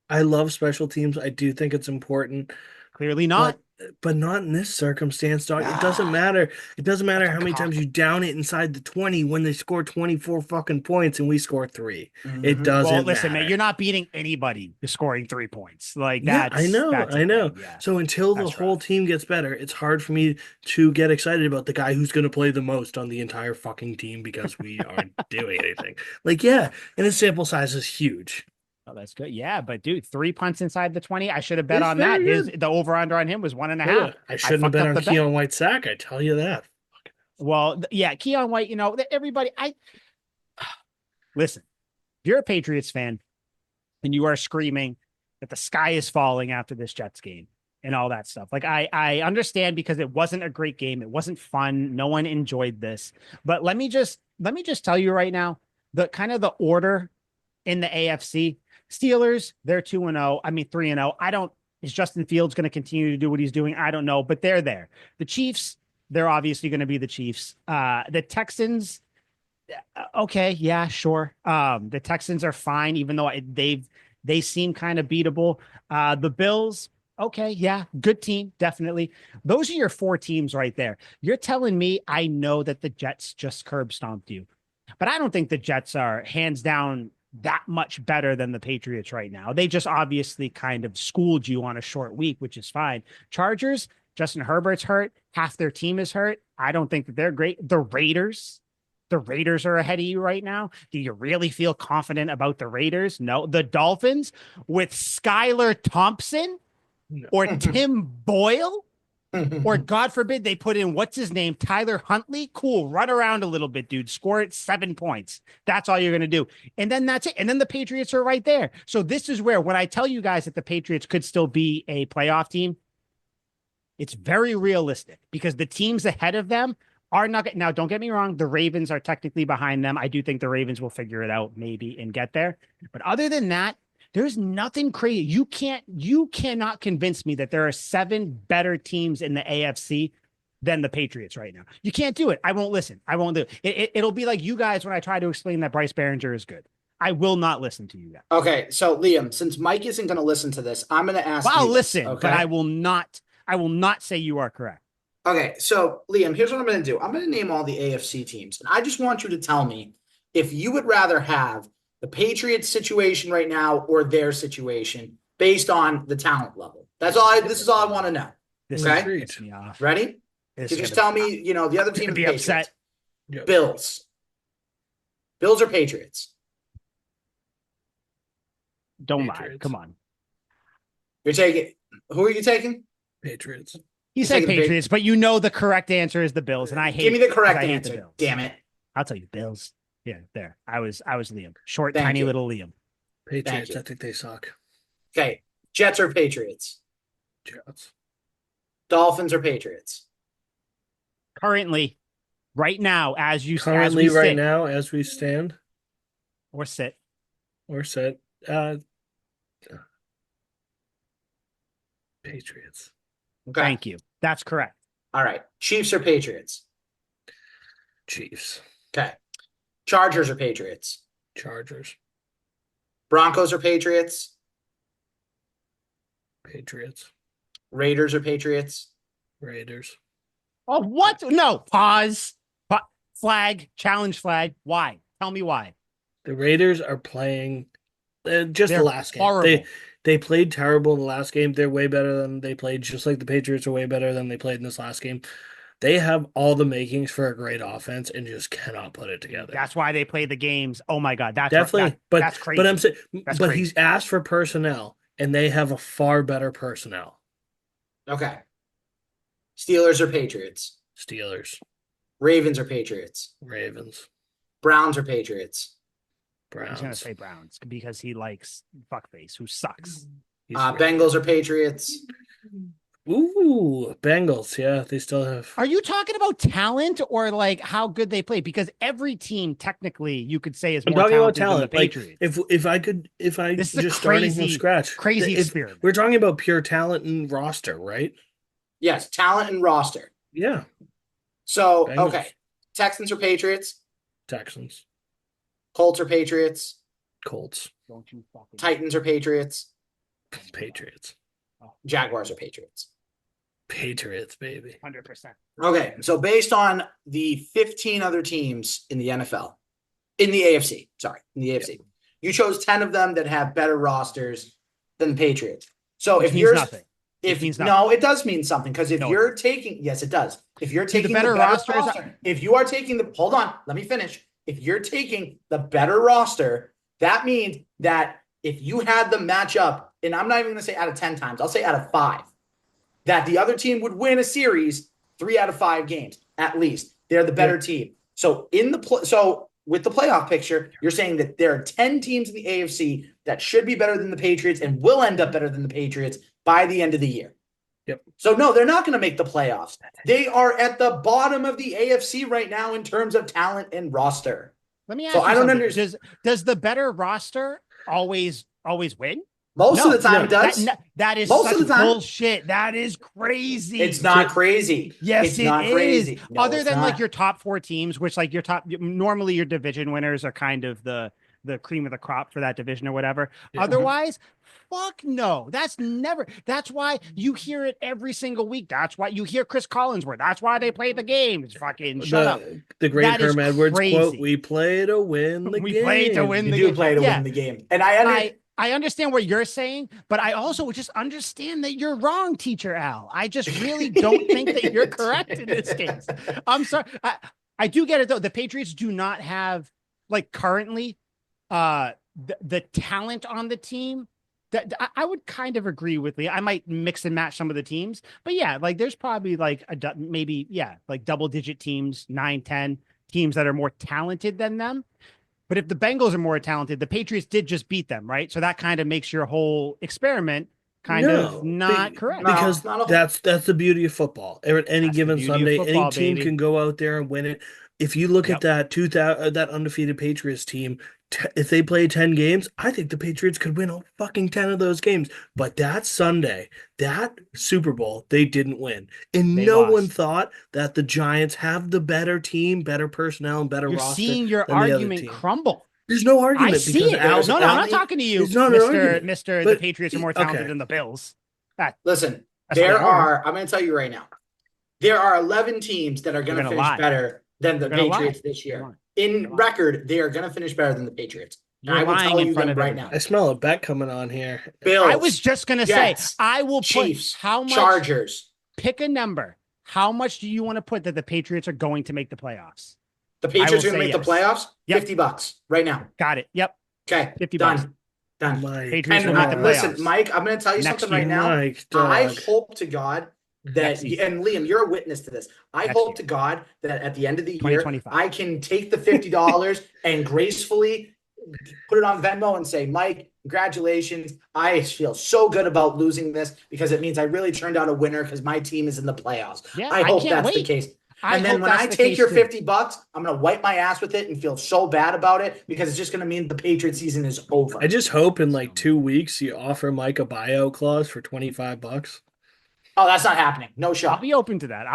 I love special teams. I do think it's important. Clearly not. But not in this circumstance, dog. It doesn't matter. It doesn't matter how many times you down it inside the 20 when they score 24 fucking points and we score 3. Mm-hmm. It doesn't matter. Listen, man, you're not beating anybody scoring 3 points. Like, that's... I know. Yeah, so until the whole team gets better, it's hard for me to get excited about the guy who's going to play the most on the entire fucking team because we aren't doing anything. Like, and his sample size is huge. Oh, that's good. Yeah, but dude, 3 punts inside the 20. I should have bet on that. The over-under on him was 1.5. I shouldn't have bet on Keon White's sack. I tell you that. Well, Keon White, everybody, listen, if you're a Patriots fan and you are screaming that the sky is falling after this Jets game and all that stuff, like, I understand, because it wasn't a great game. It wasn't fun. No one enjoyed this. But let me just tell you right now, the order in the AFC. Steelers, they're 2-0. I mean, 3-0. Is Justin Fields going to continue to do what he's doing? I don't know, but they're there. The Chiefs, they're obviously going to be the Chiefs. The Texans, okay, yeah, sure. The Texans are fine, even though they seem kind of beatable. The Bills, okay, yeah, good team, definitely. Those are your 4 teams right there. You're telling me I know that the Jets just curb stomped you, but I don't think the Jets are hands down that much better than the Patriots right now. They just obviously kind of schooled you on a short week, which is fine. Chargers, Justin Herbert's hurt. Half their team is hurt. I don't think that they're great. The Raiders are ahead of you right now. Do you really feel confident about the Raiders? No. The Dolphins with Skylar Thompson or Tim Boyle, or God forbid they put in, what's his name, Tyler Huntley. Cool. Run around a little bit, dude. Score it 7 points. That's all you're going to do. And then that's it. And then the Patriots are right there. So this is where, when I tell you guys that the Patriots could still be a playoff team, it's very realistic, because the teams ahead of them are not. Now, don't get me wrong. The Ravens are technically behind them. I do think the Ravens will figure it out maybe and get there. But other than that, there's nothing crazy. You cannot convince me that there are 7 better teams in the AFC than the Patriots right now. You can't do it. I won't listen. I won't do it. It'll be like you guys when I try to explain that Bryce Behringer is good. I will not listen to you guys. Okay, so Liam, since Mike isn't going to listen to this, I'm going to ask. I'll listen, okay? But I will not say you are correct. Okay, so Liam, here's what I'm going to do. I'm going to name all the AFC teams, and I just want you to tell me if you would rather have the Patriots situation right now or their situation based on the talent level. This is all I want to know. This Okay. is gonna piss me off. Ready? This You is just gonna tell me, the other team be is the Patriots. upset. Yep. Bills. Bills or Patriots? Don't lie. Patriots. Come on. You're taking. Who are you taking? Patriots. He You're said taking the Patriots, but the correct answer is the Bills, and I hate. Give me the correct 'cause I hate answer. the Bills. Damn it. I'll tell you, Bills. Yeah, there. I was Liam. Short, Thank tiny you. little Liam. Patriots. you. I think they suck. Okay. Jets or Patriots? Jets. Dolphins or Patriots? Currently, right now, as we Right sit, now, as we stand or sit. or sit, Patriots. Okay. Thank you. That's correct. All right. Chiefs or Patriots? Chiefs. Okay. Chargers or Patriots? Chargers. Broncos or Patriots? Patriots. Raiders or Patriots? Raiders. Oh, what? No. Pause. Flag. Challenge flag. Why? Tell me why. The Raiders are playing just They're the last game. horrible. They played terrible in the last game. They're way better than they played, just like the Patriots are way better than they played in this last game. They have all the makings for a great offense and just cannot put it together. That's why they play the games. Oh my God. That's Definitely. that's crazy. But I'm saying, That's but crazy. he's asked for personnel, and they have a far better personnel. Okay. Steelers or Patriots? Steelers. Ravens or Patriots? Ravens. Browns or Patriots? He's gonna Browns. say Browns because he likes fuckface, who sucks. Bengals or Patriots? Ooh, Bengals. Yeah, they still have. Are you talking about talent or like how good they play? Because every team, technically, you could say is I'm more talking about talented than the talent. Like Patriots. if I This is a just starting from crazy- scratch, crazy if experiment. we're talking about pure talent and roster, right? Yes, talent and roster. Yeah, So, Bengals. okay. Texans or Patriots? Texans, Colts or Patriots? Colts, Don't you fucking Titans or Patriots? Patriots, Jaguars or Patriots? Patriots, baby. 100%. Okay, so based on the 15 other teams in the NFL, in the AFC, you chose 10 of them that have better rosters than the Patriots. So Which if means you're nothing. if It means no, it does mean something because if No, you're taking, yes, it does. If you're See, the taking better rosters- roster, if you are taking the, hold on, let me finish. If you're taking the better roster, that means that if you had them match up, and I'm not even going to say out of 10 times, I'll say out of 5, that the other team would win a series 3 out of 5 games at least. They're the better team. So with the playoff picture, you're saying that there are 10 teams in the AFC that should be better than the Patriots and will end up better than the Patriots by the end of the year. Yep. So no, they're not going to make the playoffs. They are at the bottom of the AFC right now in terms of talent and roster. Let me ask So you I don't something. understand. Does the better roster always win? Most of the time it does. That is Most of such the time. bullshit. That is crazy. It's not crazy. Yes, it's it not is. crazy. No, Other it's than not. like your top 4 teams, which like normally your division winners are kind of the cream of the crop for that division or whatever. Yeah. Otherwise, fuck no. That's why you hear it every single week. That's why you hear Chris Collinsworth. That's why they play the games. Fucking shut up. The great That is Herm Edwards crazy. quote: "We play to win the game. We play to win You the do game. play to Yeah. win the game. And I understand what you're saying, but I also just understand that you're wrong, Teacher Al. I just really don't think that you're correct in this case. I'm sorry. I do get it though. The Patriots do not have like currently the talent on the team. That I would kind of agree with Lee. I might mix and match some of the teams, but yeah, like there's probably like like double-digit teams, 9, 10 teams that are more talented than them. But if the Bengals are more talented, the Patriots did just beat them, right? So that kind of makes your whole experiment kind of not correct. Because No, that's the beauty of football. Any That's given the beauty of Sunday, football, any team baby. can go out there and win it. If you look Yep. at that undefeated Patriots team, if they play 10 games, I think the Patriots could win all fucking 10 of those games. But that Sunday, that Super Bowl, they didn't win. And They no lost. one thought that the Giants have the better team, better personnel, and better You're roster seeing your than the other argument team. crumble. There's no argument I see because it. Al's No, I'm not only- talking to you, It's not an argument. Mister. The But- Patriots are more talented okay. than the Bills. Listen, That's not an argument. I'm going to tell you right now, there are 11 teams that are going to You're gonna finish lie. better than the You're gonna Patriots lie. this You're year. lying. In You're lying. record, they are going to finish better than the Patriots. And You're I will lying tell in you front them of right everybody. now. I smell a bet coming on here. Bills, I was just gonna say Jets, I will put Chiefs, how much Chargers, Pick a number. How much do you want to put that the Patriots are going to make the playoffs? The I will Patriots are going say to make the yes. playoffs? Yep. $50 right now. Got it. Yep. Okay. 50 bucks. Done. Done. Mike, Patriots And will make the listen, playoffs Mike, I'm going to tell you next something year. right now. Mike, I dog. hope to God that, Next season. and Liam, you're a witness to this. I Next hope year. to God that at the end of the year, 2025. I can take the $50 and gracefully put it on Venmo and say, Mike, congratulations. I feel so good about losing this because it means I really turned out a winner because my team is in the playoffs. Yeah, I hope can't that's the wait. case. I And then hope when that's I the take case your too. $50, I'm going to wipe my ass with it and feel so bad about it because it's just going to mean the Patriot season is over. I just hope in like 2 weeks you offer Mike a buyout clause for $25. Oh, that's not happening. No I'll shot. be open to that.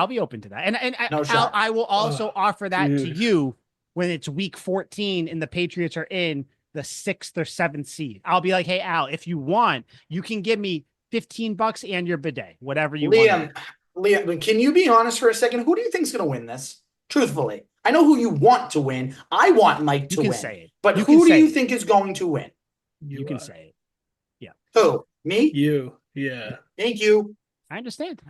And No shot. I will also offer that to dude. you when it's week 14 and the Patriots are in the 6th or 7th seed. I'll be like, hey, Al, if you want, you can give me $15 and your bidet, whatever you want. Liam, can you be honest for a second? Who do you think is going to win this? Truthfully, I know who you want to win. I want Mike to You can win. say it. But You who can do say you it. think is going to win? You can say it. Yeah. Who? Me? You. Yeah. Thank you. I understand.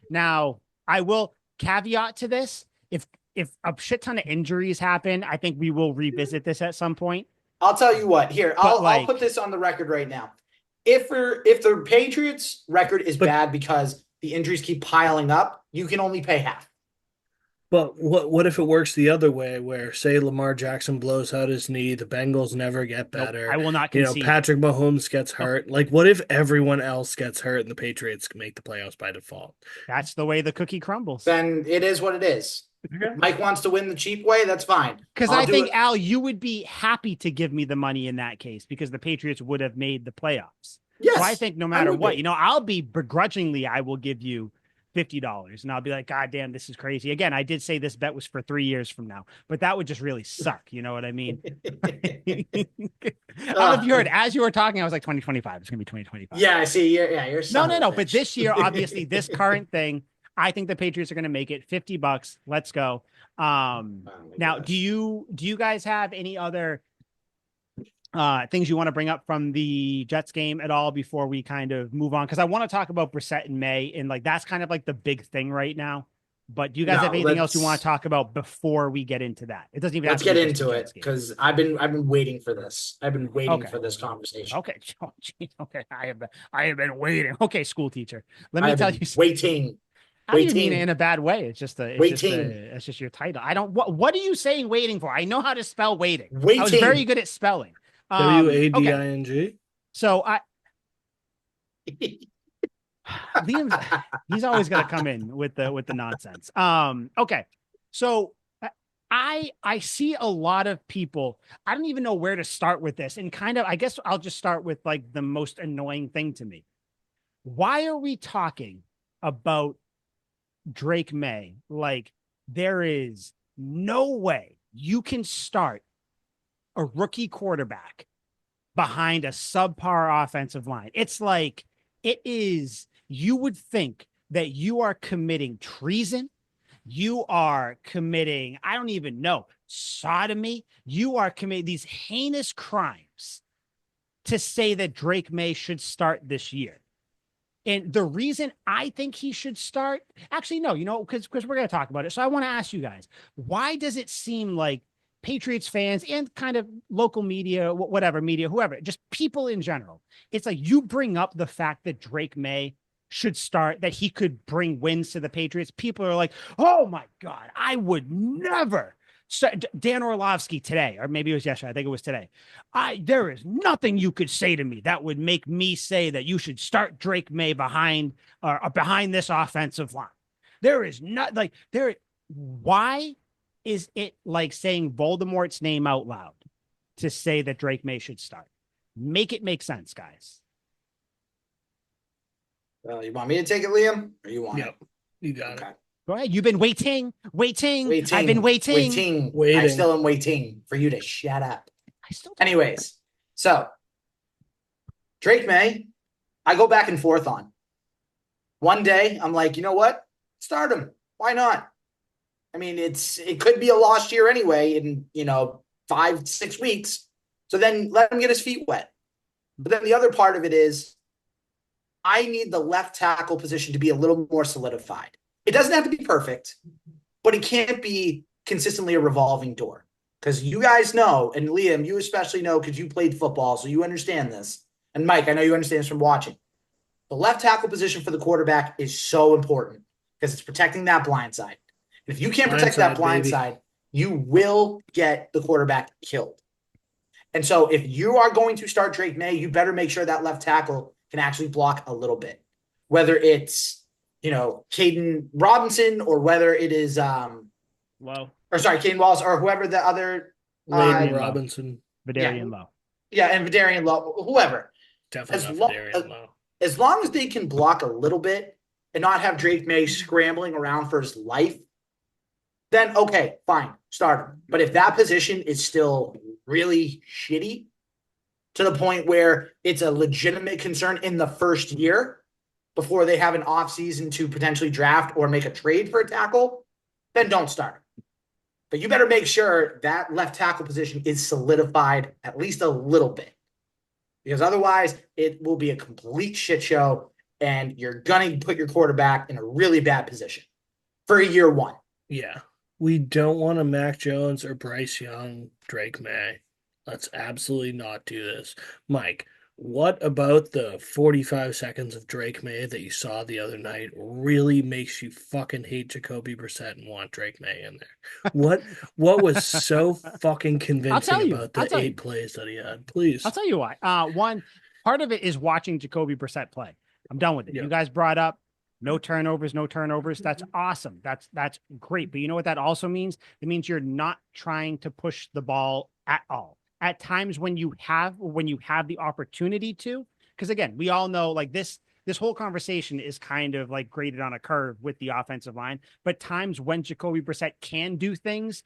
Now, I will caveat to this. If a shit ton of injuries happen, I think we will revisit this at some point. I'll tell you what. Here, I'll like- put this on the record right now. If the Patriots record is bad because the injuries keep piling up, you can only pay half. But what if it works the other way, where say Lamar Jackson blows out his knee, the Bengals never get Nope, better. I will not concede. Patrick Mahomes gets hurt. Like, what if everyone else gets hurt and the Patriots make the playoffs by default? That's the way the cookie crumbles. Then it is what it is. Okay. Mike wants to win the cheap way. That's fine. Because I think, Al, you would be happy to give me the money in that case because the Patriots would have made the playoffs. Yes, so I think no matter what, be. I'll be begrudgingly, I will give you $50 and I'll be like, God damn, this is crazy. Again, I did say this bet was for 3 years from now, but that would just really suck. You know what I mean? I don't know if you heard, as you were talking, I was like 2025. It's going to be 2025. Yeah, I see. You're No. But this year, obviously, this current thing, I think the Patriots are going to make it $50. Let's go. Now, do you guys have any other things you want to bring up from the Jets game at all before we kind of move on? Because I want to talk about Brissett and Maye, and like that's kind of like the big thing right now. But do you guys have anything else you want to talk about before we get into that? It doesn't even. Let's get into it because I've been waiting for this. I've been waiting for this conversation. Okay. Oh, geez. Okay. I have been waiting. Okay, school teacher. Let me tell you something. Waiting. I don't mean it in a bad way. It's just waiting. It's just your title. I don't. What are you saying? Waiting for? I know how to spell waiting. Waiting. I was very good at spelling. WADING. Okay. So Liam, he's always going to come in with the nonsense. Okay. So I see a lot of people. I don't even know where to start with this, and kind of, I guess I'll just start with like the most annoying thing to me. Why are we talking about Drake Maye? Like, there is no way you can start a rookie quarterback behind a subpar offensive line. It's like, you would think that you are committing treason. You are committing, I don't even know, sodomy. You are committing these heinous crimes to say that Drake Maye should start this year. And the reason I think he should start, actually, no, because we're going to talk about it. So I want to ask you guys, why does it seem like Patriots fans and kind of local media, whatever media, whoever, just people in general, it's like you bring up the fact that Drake Maye should start, that he could bring wins to the Patriots. People are like, oh my God, I would never. So Dan Orlovsky today, or maybe it was yesterday, I think it was today. There is nothing you could say to me that would make me say that you should start Drake Maye behind this offensive line. There is not like there. Why is it like saying Voldemort's name out loud to say that Drake Maye should start? Make it make sense, guys. Well, you want me to take it, Liam, or you want it? You got it. Go ahead. You've been waiting. I've been waiting. I still am waiting for you to shut up. Anyways, so Drake Maye, I go back and forth on. One day, I'm like, you know what? Start him. Why not? I mean, it could be a lost year anyway in 5-6 weeks. So then let him get his feet wet. But then the other part of it is, I need the left tackle position to be a little more solidified. It doesn't have to be perfect, but it can't be consistently a revolving door. Because you guys know, and Liam, you especially know because you played football, so you understand this. And Mike, I know you understand this from watching. The left tackle position for the quarterback is so important because it's protecting that blind side. If you can't protect that blind side, you will get the quarterback killed. And so if you are going to start Drake Maye, you better make sure that left tackle can actually block a little bit. Whether it's, Caden Robinson or whether it is Caden Wallace or whoever the other Layden Robinson. Vidarian Lowe. Yeah, and Vidarian Lowe, whoever. Definitely not Vidarian Lowe. As long as they can block a little bit and not have Drake Maye scrambling around for his life, then okay, fine, start him. But if that position is still really shitty to the point where it's a legitimate concern in the first year before they have an offseason to potentially draft or make a trade for a tackle, then don't start him. But you better make sure that left tackle position is solidified at least a little bit. Because otherwise, it will be a complete shit show, and you're going to put your quarterback in a really bad position for year one. Yeah. We don't want a Mac Jones or Bryce Young, Drake Maye. Let's absolutely not do this. Mike, what about the 45 seconds of Drake Maye that you saw the other night really makes you fucking hate Jacoby Brissett and want Drake Maye in there? What was so fucking convincing about the 8 plays that he had? Please. I'll tell you why. One, part of it is watching Jacoby Brissett play. I'm done with it. Yeah. You guys brought up no turnovers. That's awesome. That's great. But you know what that also means? It means you're not trying to push the ball at all. At times when you have the opportunity to, because again, we all know like this whole conversation is kind of like graded on a curve with the offensive line, but times when Jacoby Brissett can do things,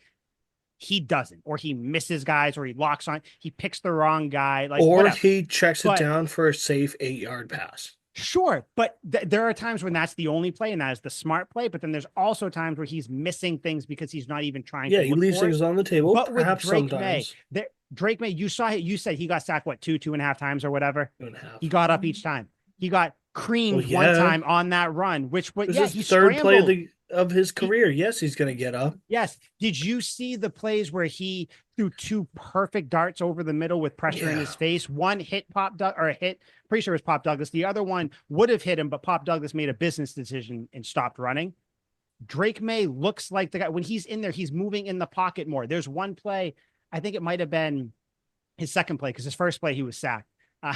he doesn't, or he misses guys, or he locks on, he picks the wrong guy, like, or whatever. He checks it down for a safe 8-yard pass. Sure, but there are times when that's the only play and that is the smart play, but then there's also times where he's missing things because he's not even trying to he leaves things on the table, but perhaps with Drake sometimes. Maye, Drake Maye, you said he got sacked, 2.5 times or whatever? 2.5. He got up each time. He got creamed one time on that run, which was, he third scrambled. Play of his career. Yes, he's going to get up. Yes. Did you see the plays where he threw 2 perfect darts over the middle with pressure in his face? One hit pretty sure it was Pop Douglas. The other one would have hit him, but Pop Douglas made a business decision and stopped running. Drake Maye looks like the guy when he's in there, he's moving in the pocket more. There's one play, I think it might have been his second play, because his first play he was sacked.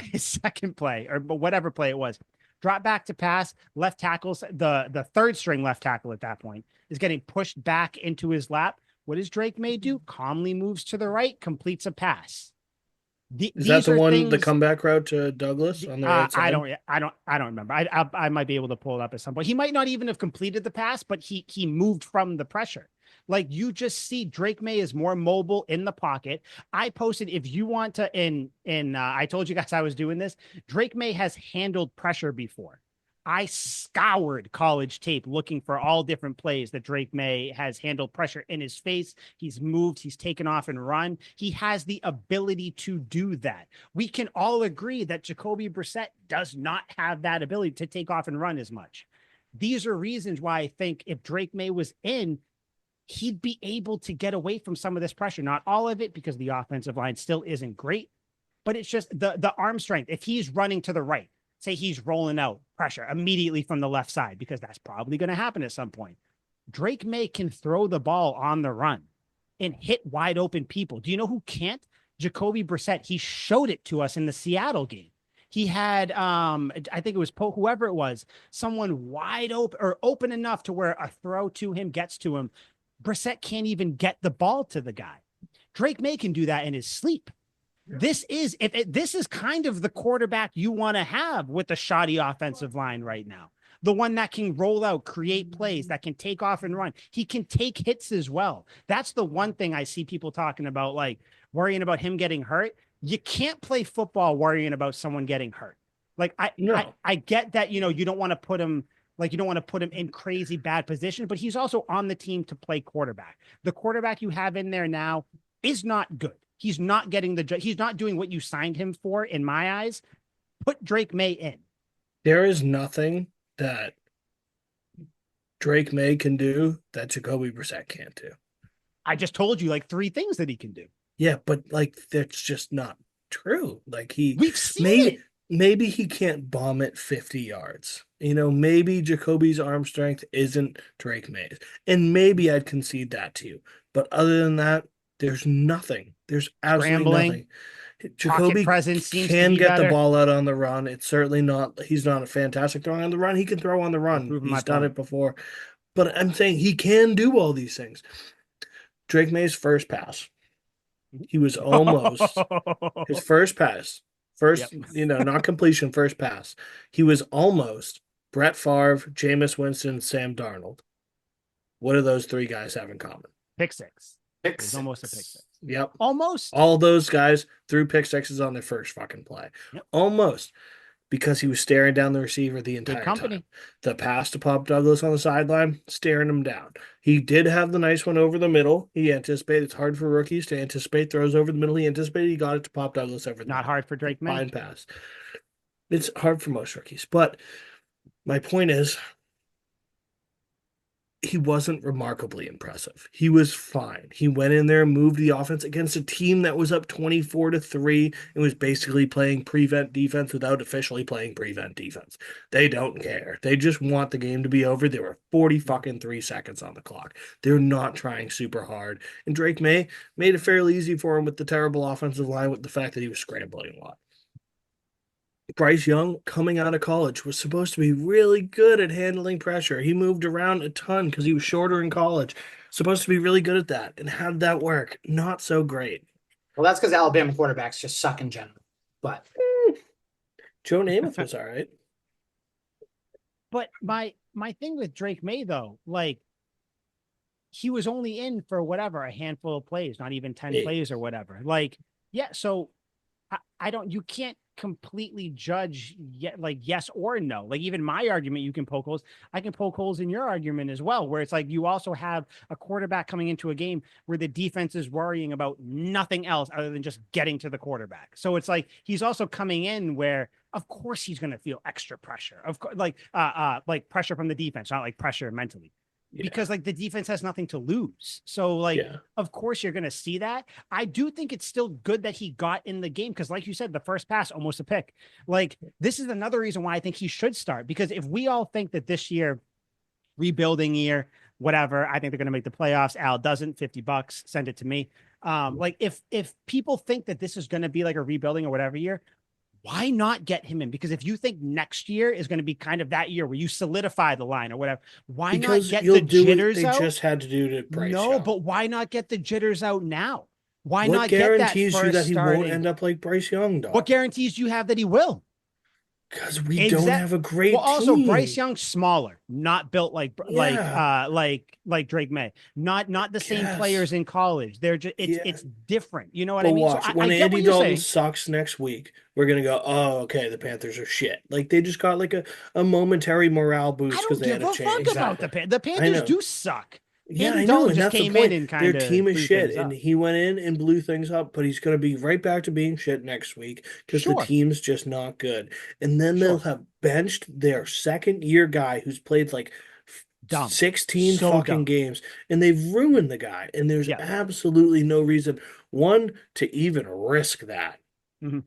His second play, or whatever play it was, drop back to pass, left tackles, the third string left tackle at that point is getting pushed back into his lap. What does Drake Maye do? Calmly moves to the right, completes a pass. Is that the one, the comeback route to Douglas on the right side? I don't remember. I might be able to pull it up at some point. He might not even have completed the pass, but he moved from the pressure. Like, you just see Drake Maye is more mobile in the pocket. I posted, if you want to, I told you guys I was doing this. Drake Maye has handled pressure before. I scoured college tape looking for all different plays that Drake Maye has handled pressure in his face. He's moved, he's taken off and run. He has the ability to do that. We can all agree that Jacoby Brissett does not have that ability to take off and run as much. These are reasons why I think if Drake Maye was in, he'd be able to get away from some of this pressure. Not all of it, because the offensive line still isn't great, but it's just the arm strength. If he's running to the right, say he's rolling out pressure immediately from the left side, because that's probably going to happen at some point. Drake Maye can throw the ball on the run and hit wide open people. Do you know who can't? Jacoby Brissett. He showed it to us in the Seattle game. He had, I think it was whoever it was, someone wide open or open enough to where a throw to him gets to him. Brissett can't even get the ball to the guy. Drake Maye can do that in his sleep. This is kind of the quarterback you want to have with the shoddy offensive line right now. The one that can roll out, create plays, that can take off and run. He can take hits as well. That's the one thing I see people talking about, like worrying about him getting hurt. You can't play football worrying about someone getting hurt. Like I get that, you don't want to put him, in crazy bad position, but he's also on the team to play quarterback. The quarterback you have in there now is not good. He's not getting he's not doing what you signed him for, in my eyes. Put Drake Maye in. There is nothing that Drake May can do that Jacoby Brissett can't do. I just told you like three things that he can do. Yeah, but like that's just not true. Like he We've seen may it. maybe he can't bomb it 50 yards. Maybe Jacoby's arm strength isn't Drake May's. And maybe I'd concede that to you. But other than that, there's nothing. There's absolutely Scrambling, nothing. pocket Jacoby presence seems to can be get the better. ball out on the run. It's certainly not, he's not a fantastic thrower on the run. He can throw on the You're run. proving my He's done point. it before. But I'm saying he can do all these things. Drake May's first pass, he was almost his first pass, Yep. not completion, first pass. He was almost Brett Favre, Jameis Winston, Sam Darnold. What do those three guys have in common? Pick six. Pick It was almost a pick six. six. Yep. Almost. All those guys threw pick sixes on their first fucking play. Yep. Almost. Because he was staring down the receiver the Good entire company. time. The pass to Pop Douglas on the sideline, staring him down. He did have the nice one over the middle. He anticipated. It's hard for rookies to anticipate throws over the middle. He anticipated. He got it to Pop Douglas over the Not middle. hard for Drake May. Fine pass. It's hard for most rookies. But my point is, he wasn't remarkably impressive. He was fine. He went in there and moved the offense against a team that was up 24-3 and was basically playing prevent defense without officially playing prevent defense. They don't care. They just want the game to be over. There were 40 fucking 3 seconds on the clock. They're not trying super hard. And Drake May made it fairly easy for him with the terrible offensive line, with the fact that he was scrambling a lot. Bryce Young, coming out of college, was supposed to be really good at handling pressure. He moved around a ton because he was shorter in college. Supposed to be really good at that. And how did that work? Not so great. Well, that's because Alabama quarterbacks just suck in general. But Joe Namath was all right. But my thing with Drake May though, like he was only in for whatever, a handful of plays, not even 10 plays or whatever. Like, yeah, so I don't, you can't completely judge yet, like yes or no. Like even my argument, you can poke holes. I can poke holes in your argument as well, where it's like you also have a quarterback coming into a game where the defense is worrying about nothing else other than just getting to the quarterback. So it's like he's also coming in where of course he's going to feel extra pressure. Of course, like pressure from the defense, not like pressure mentally. Because like the defense has nothing to lose. So like, of course you're going to see that. I do think it's still good that he got in the game. Cause like you said, the first pass, almost a pick. Like this is another reason why I think he should start, because if we all think that this year, rebuilding year, whatever, I think they're going to make the playoffs. Al doesn't. $50, send it to me. Like if people think that this is going to be like a rebuilding or whatever year, why not get him in? Because if you think next year is going to be kind of that year where you solidify the line or whatever, why not get the jitters out? They just had to do it at Bryce Young. But why not get the jitters out now? Why what not get that guarantees you that he starting? won't end up like Bryce Young, dog? What guarantees you have that he will? Because we don't have a great also team. Bryce Young's smaller, not built like Drake May. Not the same players in college. They're just it's different. You know what I mean? Watch, when Andy Dalton sucks next week, we're gonna go, oh, okay, the Panthers are shit. Like they just got like a momentary morale boost because they had a change. I don't give a fuck about the Panthers do suck. Yeah, Andy I know, Dalton and just that's the came point. in and kind of Their team is shit, and he went in and blew things up. But he's going to be right back to being shit next week because the team's just not good. And then they'll have benched their second-year guy who's played like 16 fucking games, and they've ruined the guy. And there's absolutely no reason, one, to even risk that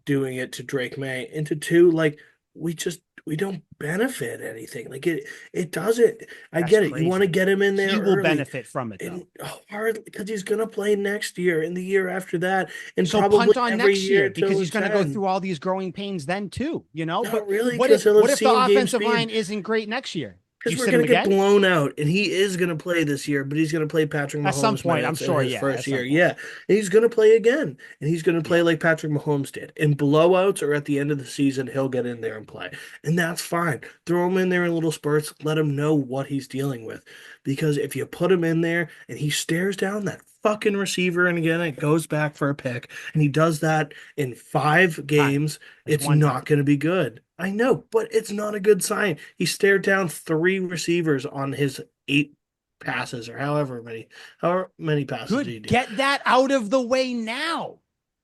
doing it to Drake May, and to two, like we don't benefit anything. Like it doesn't. I get it. Crazy. You want to get him in there. He will benefit from it though. Hard because he's gonna play next year and the year after that, and so probably punt on next year because he's gonna go through all these growing pains then too. You know, not but really. What if the offensive line isn't great next year? Because we're going to get blown out, and he is going to play this year, but he's going to play Patrick Mahomes. At some point, I'm sure, his first year. Yeah, and he's going to play again, and he's going to play like Patrick Mahomes did. In blowouts or at the end of the season, he'll get in there and play, and that's fine. Throw him in there in little spurts, let him know what he's dealing with, because if you put him in there and he stares down that fucking receiver, and again, it goes back for a pick, and he does that in 5 games, it's not going to be good. I know, but it's not a good sign. He stared down 3 receivers on his 8 passes, or however many passes he did. Get that out of the way now.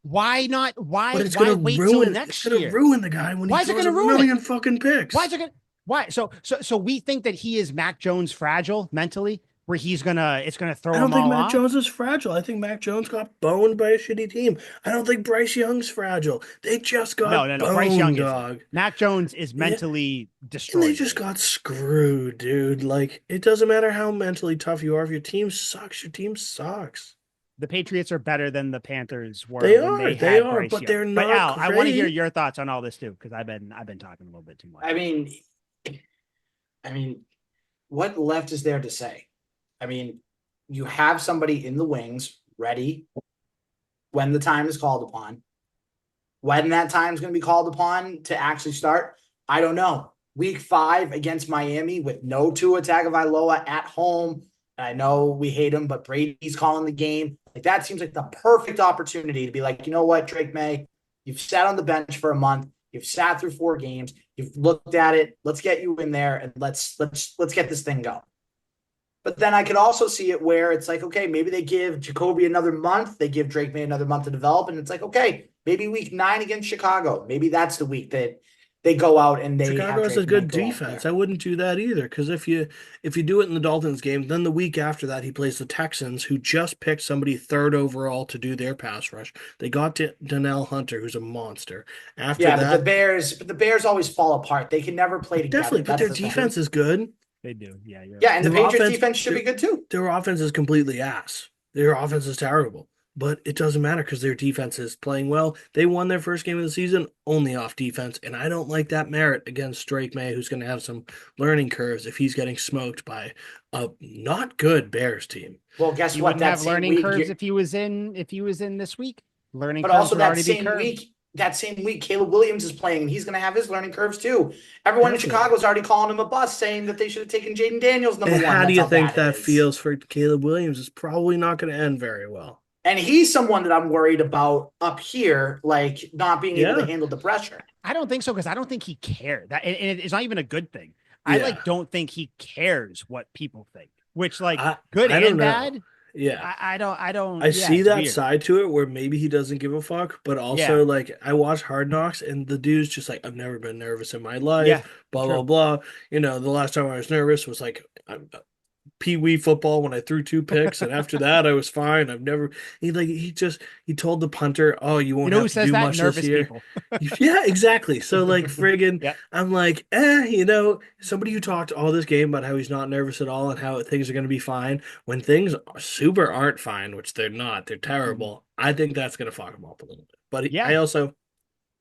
Why not? But Why wait till it's next gonna year? ruin the guy when he Why is it throws going to a ruin it? million fucking Why picks. is it going to why? So we think that he is Mac Jones fragile mentally, where it's gonna I throw don't him think all Mac off. Jones is fragile. I think Mac Jones got boned by a shitty team. I don't think Bryce Young's fragile. They just No, got no, no. Bryce Young boned, isn't. dog. Mac Jones is Yeah, mentally and they destroyed just lately. got screwed, dude. Like, it doesn't matter how mentally tough you are. If your team sucks, your team sucks. The Patriots are better than the Panthers were when they They had are, Bryce but Young. they're But not Al, I want to hear great. your thoughts on all this too, because I've been talking a little bit too much. I mean, I mean, what left is there to say? I mean, you have somebody in the wings ready when the time is called upon. When that time is going to be called upon to actually start, I don't know. Week 5 against Miami with no Tua Tagovailoa at home. And I know we hate him, but Brady's calling the game. Like that seems like the perfect opportunity to be like, you know what, Drake May, you've sat on the bench for a month. You've sat through 4 games. You've looked at it. Let's get you in there and let's get this thing going. But then I could also see it where it's like, okay, maybe they give Jacoby another month. They give Drake May another month to develop. And it's like, okay, maybe week 9 against Chicago. Maybe that's the week that they go out and they have Chicago has a Drake May good go out defense. there. I wouldn't do that either because if you do it in the Dolphins game, then the week after that he plays the Texans, who just picked somebody third overall to do their pass rush. They got to Donnell Hunter, who's a monster. After Yeah, that, but the Bears always fall apart. They can never play together. definitely, but That's their the defense thing. is good. They do. Yeah, you're Yeah, right. and the Their Patriots offense, defense should be good too. their offense is completely ass. Their offense is terrible. But it doesn't matter because their defense is playing well. They won their first game of the season only off defense, and I don't like that merit against Drake May, who's going to have some learning curves if he's getting smoked by a not good Bears team. Well, guess He what? wouldn't That have same learning curves week, if he was in this week. Learning but curves also would already be curved. that same week, Caleb Williams is playing, and he's going to have his learning curves too. Everyone in Definitely. Chicago's already calling him a bust, saying that they should have taken Jaden Daniels number And one. how do That's you how think bad it that is. feels for Caleb Williams? It's probably not going to end very well. And he's someone that I'm worried about up here, like not being able to Yeah. handle the pressure. I don't think so because I don't think he cared. And it's not even a good thing. I Yeah. like don't think he cares what people think, which like I good I don't and know. bad. Yeah. I don't. I Yeah, see it's that weird. side to it where maybe he doesn't give a fuck, but also Yeah, like I watch Hard Knocks and the dude's just like, I've never been nervous in my yeah, life, blah blah true. blah. The last time I was nervous was like Pee Wee football when I threw 2 picks, and after that I was fine. I've never he told the punter, "Oh, you You won't know have who to says do that? much this Nervous year." people. Yeah, exactly. So like friggin', Yep. I'm like, somebody who talked all this game about how he's not nervous at all and how things are gonna be fine when things super aren't fine, which they're not, they're Mhm. terrible. I think that's gonna fuck him up a little bit. But Yeah.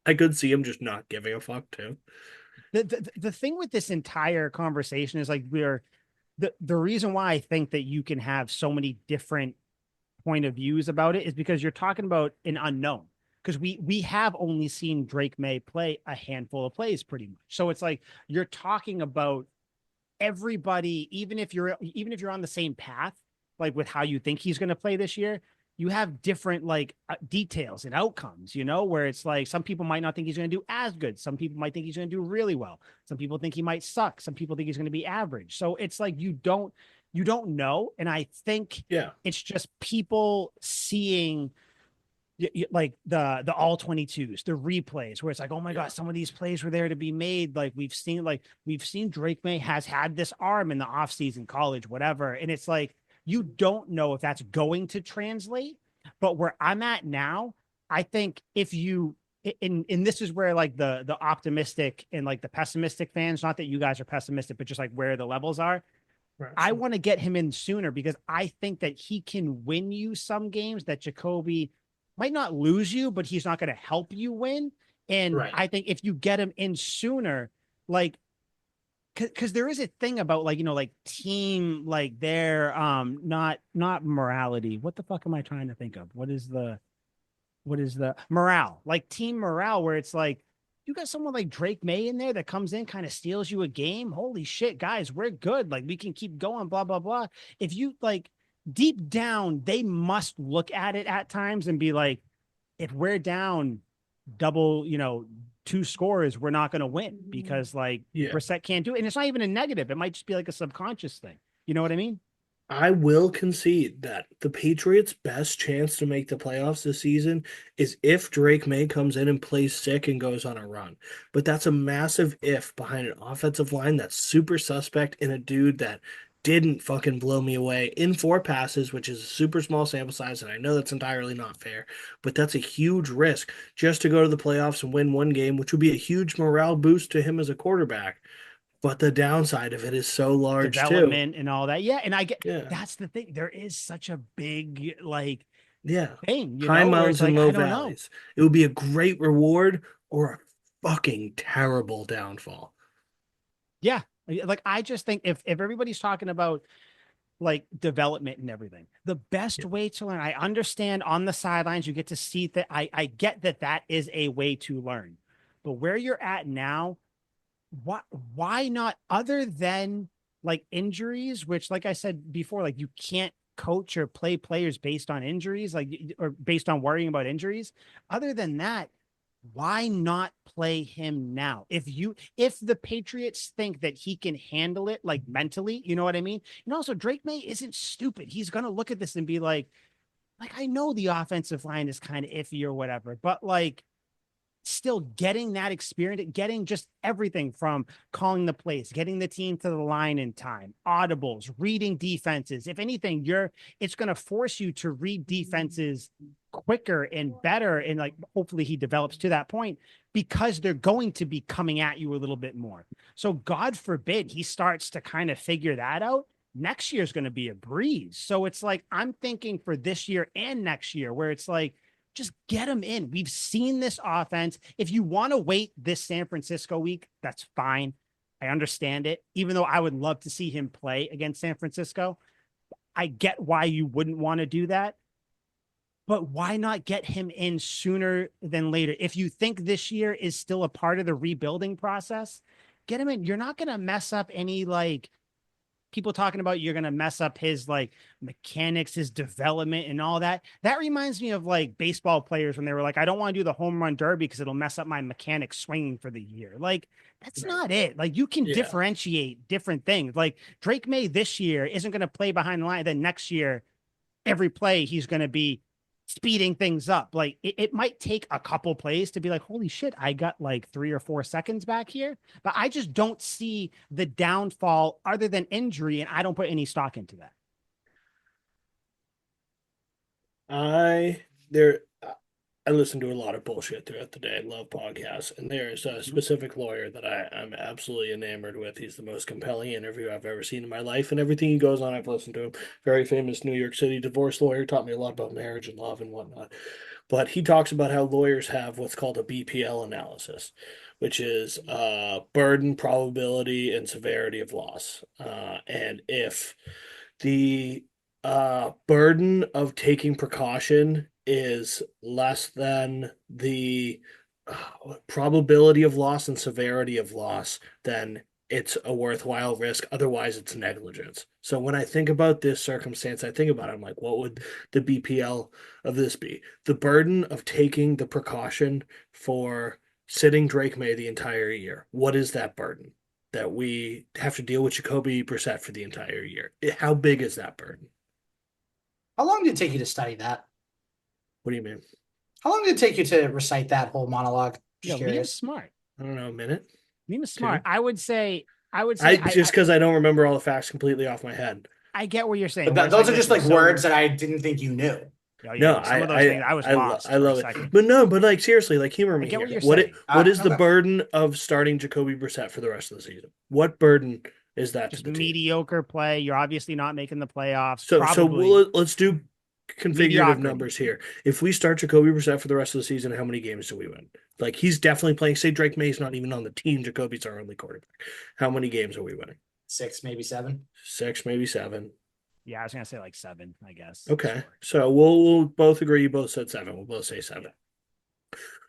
I could see him just not giving a fuck too. The thing with this entire conversation is like the reason why I think that you can have so many different point of views about it is because you're talking about an unknown. Because we have only seen Drake May play a handful of plays pretty much. So it's like you're talking about everybody, even if you're on the same path, like with how you think he's going to play this year, you have different like details and outcomes, where it's like some people might not think he's going to do as good. Some people might think he's going to do really well. Some people think he might suck. Some people think he's going to be average. So it's like you don't know. And I think Yeah. it's just people seeing like the all 22s, the replays where it's like, oh my Yeah. god, some of these plays were there to be made. Like we've seen Drake May has had this arm in the offseason, college, whatever. And it's like you don't know if that's going to translate. But where I'm at now, I think if you and this is where like the optimistic and like the pessimistic fans, not that you guys are pessimistic, but just like where the levels are. Right. I want to get him in sooner because I think that he can win you some games that Jacoby might not lose you, but he's not going to help you win. And Right. I think if you get him in sooner, like, because there is a thing about like team, like their not morality. What the fuck am I trying to think of? What is the morale? Like team morale, where it's like you got someone like Drake May in there that comes in, kind of steals you a game. Holy shit, guys, we're good. Like we can keep going, blah, blah, blah. If you like deep down, they must look at it at times and be like, if we're down double, 2 scores, we're not going to win because like Yeah. Brissett can't do it. And it's not even a negative. It might just be like a subconscious thing. You know what I mean? I will concede that the Patriots' best chance to make the playoffs this season is if Drake May comes in and plays sick and goes on a run. But that's a massive if behind an offensive line that's super suspect and a dude that didn't fucking blow me away in 4 passes, which is a super small sample size. And I know that's entirely not fair, but that's a huge risk just to go to the playoffs and win one game, which would be a huge morale boost to him as a quarterback. But the downside of it is so large too. Development and all that. Yeah, and I get Yeah. that's the thing. There is such a big like Yeah. thing, High where it's mountains and like low I don't know. valleys. It would be a great reward or a fucking terrible downfall. Yeah, like I just think if everybody's talking about like development and everything, the best Yeah. way to learn. I understand on the sidelines you get to see that. I get that that is a way to learn, but where you're at now, what why not other than like injuries, which like I said before, like you can't coach or play players based on injuries, like or based on worrying about injuries. Other than that, why not play him now? If the Patriots think that he can handle it like mentally, you know what I mean? And also Drake May isn't stupid. He's gonna look at this and be like I know the offensive line is kind of iffy or whatever, but like still getting that experience, getting just everything from calling the plays, getting the team to the line in time, audibles, reading defenses. If anything, it's going to force you to read defenses quicker and better. And like, hopefully he develops to that point because they're going to be coming at you a little bit more. So God forbid he starts to kind of figure that out. Next year is going to be a breeze. So it's like, I'm thinking for this year and next year where it's like, just get him in. We've seen this offense. If you want to wait this San Francisco week, that's fine. I understand it. Even though I would love to see him play against San Francisco, I get why you wouldn't want to do that. But why not get him in sooner than later? If you think this year is still a part of the rebuilding process, get him in. You're not going to mess up any like people talking about you're going to mess up his like mechanics, his development and all that. That reminds me of like baseball players when they were like, I don't want to do the home run derby because it'll mess up my mechanics swinging for the year. Like, that's not it. Like, you can Yeah. differentiate different things. Like, Drake May this year isn't going to play behind the line. Then next year, every play, he's going to be speeding things up. Like it might take a couple plays to be like, holy shit, I got like 3 or 4 seconds back here. But I just don't see the downfall other than injury, and I don't put any stock into that. I there I listen to a lot of bullshit throughout the day. I love podcasts, and there's a specific lawyer that I'm absolutely enamored with. He's the most compelling interview I've ever seen in my life, and everything he goes on, I've listened to him. Very famous New York City divorce lawyer, taught me a lot about marriage and love and whatnot. But he talks about how lawyers have what's called a BPL analysis, which is burden, probability, and severity of loss. And if the burden of taking precaution is less than the probability of loss and severity of loss, then it's a worthwhile risk. Otherwise, it's negligence. So when I think about this circumstance, I think about it, I'm like, what would the BPL of this be? The burden of taking the precaution for sitting Drake May the entire year. What is that burden? That we have to deal with Jacoby Brissett for the entire year. How big is that burden? How long did it take you to study that? What do you mean? How long did it take you to recite that whole monologue? Yo, Just Liam's curious. smart. I don't know, a minute? Liam's Two? smart. I would say I just because I don't remember all the facts completely off my head. I get what you're saying. But Where it's those like, are just listen, like so words that I didn't think you knew. oh, yeah, No, like some of those things I was lost I for a love it. second. But no, but like seriously, like humor I me get here. what you're What saying. what is the Okay. burden of starting Jacoby Brissett for the rest of the season? What burden is that to Just the team? mediocre play. You're obviously not making the playoffs. So Probably let's do configurative mediocrity. numbers here. If we start Jacoby Brissett for the rest of the season, how many games do we win? Like he's definitely playing. Say Drake May's not even on the team. Jacoby's our only quarterback. How many games are we winning? 6, maybe 7. 6, maybe 7. Yeah, I was gonna say like 7, I guess. Okay, Sure. so we'll both agree. You both said 7. We'll both say 7.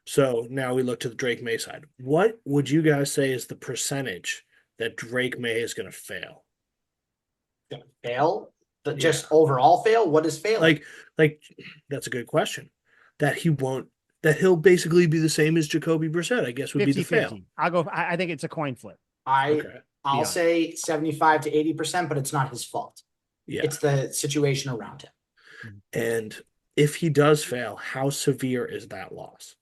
So now we look to the Drake May side. What would you guys say is the percentage that Drake May is going to fail? Gonna fail? Yeah. Just overall fail? What is failing? Like that's a good question. That he won't. That he'll basically be the same as Jacoby Brissett, I guess, would be the fail. 50-50. I'll go. I think it's a coin flip. I'll Okay. say 75 to 80%, but it's not his fault. Yeah. It's the situation around him. And if he does fail, how severe is that loss?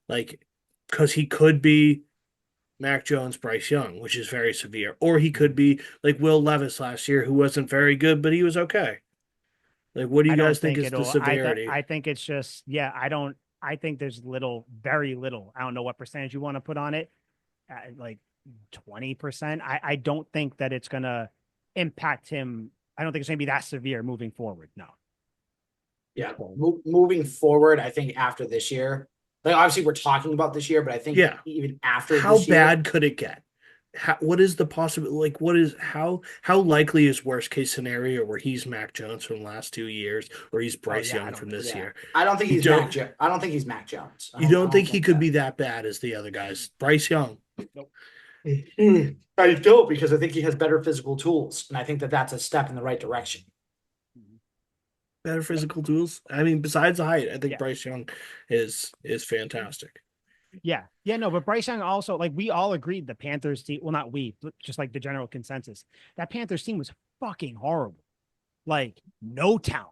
Like, because he could be Mac Jones, Bryce Young, which is very severe, or he could be like Will Levis last year, who wasn't very good, but he was okay. Like, what do I you don't guys think think is the it'll. severity? I think it's just yeah. I don't. I think there's little, very little. I don't know what percentage you want to put on it. Like 20%. I don't think that it's gonna impact him. I don't think it's gonna be that severe moving forward. No. Yeah. Moving forward, I think after this year, like obviously we're talking about this year, but I think Yeah. even after How this year, bad could it get? What is the possible like what is how likely is worst case scenario where he's Mac Jones from the last 2 years or he's Oh Bryce yeah. I Young don't. from this yeah, year? I don't think You he's don't I don't think he's Mac Jones. you I don't don't think he think could that. be that bad as the other guys? Bryce Young, Nope. I don't because I think he has better physical tools, and I think that that's a step in the right direction. better physical tools. I mean, besides the height, I think Yeah. Bryce Young is fantastic. Yeah. Yeah. No, but Bryce Young also, like, we all agreed the Panthers team, well, not we, but just like the general consensus, that Panthers team was fucking horrible. Like, no talent,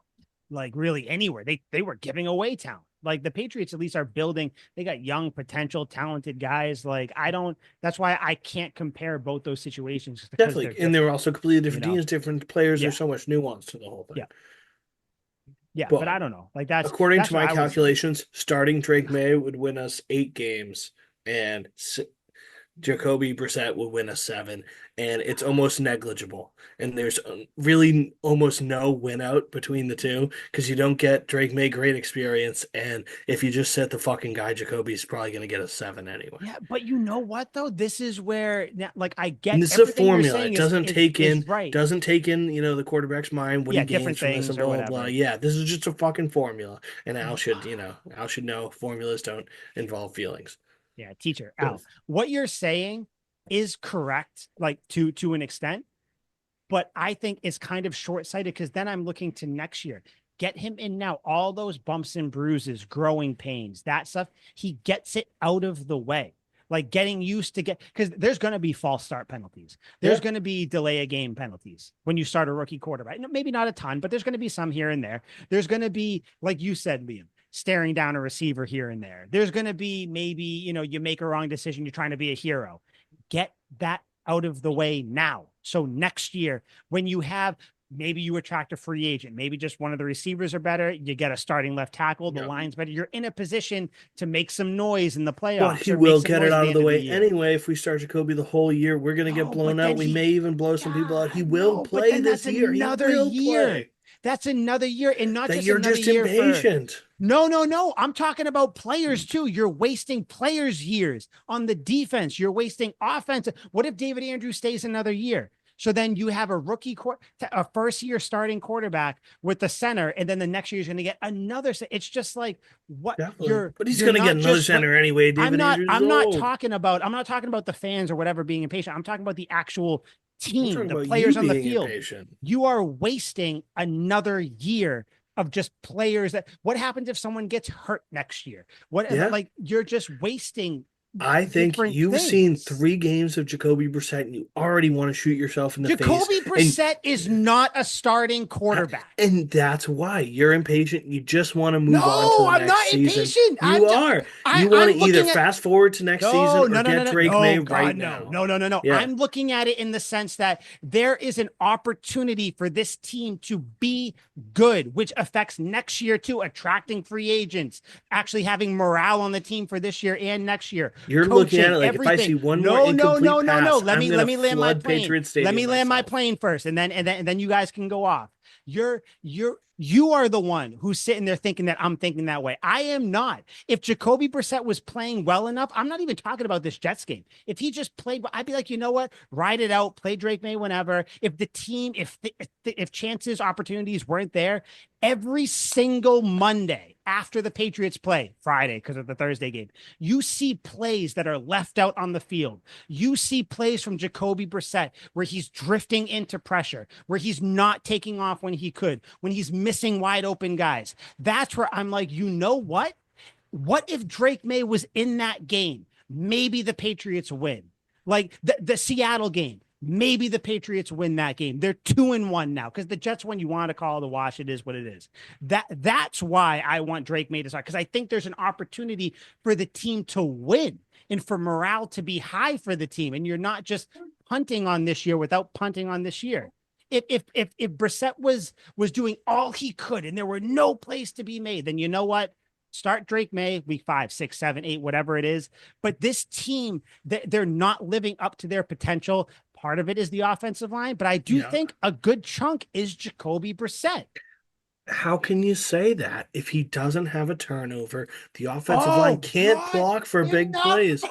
like, really anywhere. They were giving away talent. Like, the Patriots at least are building, they got young, potential, talented guys. Like, I don't, that's why I can't compare both those situations because they're Definitely. And they're different, also completely you different know? teams, different players. Yeah. There's so much nuance to the whole thing. Yeah. Yeah. But But I don't know. Like, according that's to what my I would say. calculations, starting Drake May would win us 8 games, and Jacoby Brissett will win a 7, and it's almost negligible. And there's really almost no win out between the two because you don't get Drake May great experience. And if you just set the fucking guy, Jacoby's probably going to get a 7 anyway. Yeah, but you know what though? This is where like I And get this is a everything you're formula. saying It doesn't take is in right. doesn't take in the quarterback's mind what he Yeah, gains different from this things and or blah blah blah. whatever. Yeah, this is just a fucking formula. And Al should know formulas don't involve feelings. Yeah, teacher Al, what you're saying is correct, like to an extent, but I think it's kind of short sighted because then I'm looking to next year. Get him in now. All those bumps and bruises, growing pains, that stuff, he gets it out of the way. Like getting used to because there's going to be false start penalties. There's Yeah. going to be delay a game penalties when you start a rookie quarterback. Maybe not a ton, but there's going to be some here and there. There's going to be, like you said, Liam, staring down a receiver here and there. There's going to be maybe, you make a wrong decision. You're trying to be a hero. Get that out of the way now. So next year, when you have maybe you attract a free agent, maybe just one of the receivers are better, you get a starting left tackle, the Yeah. line's better, you're in a position to make some noise in the But playoffs he or make will some get it noise at out the of end the of the way year. anyway. If we start Jacoby the whole year, we're gonna get No, blown but out. then We may even blow some people out. He will no, but play then this that's year. He another will year. play. That's another year, and not That just you're another just year for impatient. no. I'm talking about players too. You're wasting players' years on the defense. You're wasting offense. What if David Andrews stays another year? So then you have a a first year starting quarterback with the center, and then the next year he's going to get another. It's just like what Definitely. But he's you're gonna get not another just center anyway. David Andrews is old. I'm not talking about the fans or whatever being impatient. I'm talking about the actual I'm team, talking the about you players on the being field. impatient. You are wasting another year of just players what happens if someone gets hurt next year? Yeah. Like you're just wasting I think different you've seen things. 3 games of Jacoby Brissett and you already want to shoot yourself in the face. Jacoby And Brissett is not a starting I- quarterback. and that's why you're impatient. You just want to move on to No, the I'm next not season. impatient. You are. You want I'm to either looking at fast forward to next season no, or no, no, no, get no, Drake May no, right God, no, now. no, no, no, no. Yeah. I'm looking at it in the sense that there is an opportunity for this team to be good, which affects next year too, attracting free agents, actually having morale on the team for this year and next year. You're looking at Coaching, it like if I see everything. one more No, no, incomplete no, no, no. pass, I'm Let gonna me land my flood plane. Patriot Let Stadium me land my myself. plane first, and then you guys can go off. You are the one who's sitting there thinking that I'm thinking that way. I am not. If Jacoby Brissett was playing well enough, I'm not even talking about this Jets game. If he just played, I'd be like, you know what? Ride it out. Play Drake May whenever. If the team, if chances, opportunities weren't there, every single Monday after the Patriots play, Friday because of the Thursday game, you see plays that are left out on the field. You see plays from Jacoby Brissett where he's drifting into pressure, where he's not taking off when he could, when he's missing wide open guys. That's where I'm like, you know what? What if Drake May was in that game? Maybe the Patriots win. Like the Seattle game. maybe the Patriots win that game. They're 2-1 now because the Jets, when you want to call it a wash, it is what it is. That's why I want Drake Maye to start, because I think there's an opportunity for the team to win and for morale to be high for the team. And you're not just punting on this year without punting on this year. If Brissett was doing all he could and there were no plays to be made, then you know what? Start Drake Maye week 5, 6, 7, 8, whatever it is. But this team, they're not living up to their potential. Part of it is the offensive line, but I do think a good chunk is Jacoby Brissett. How can you say that if he doesn't have a turnover? The offensive line can't block for big plays.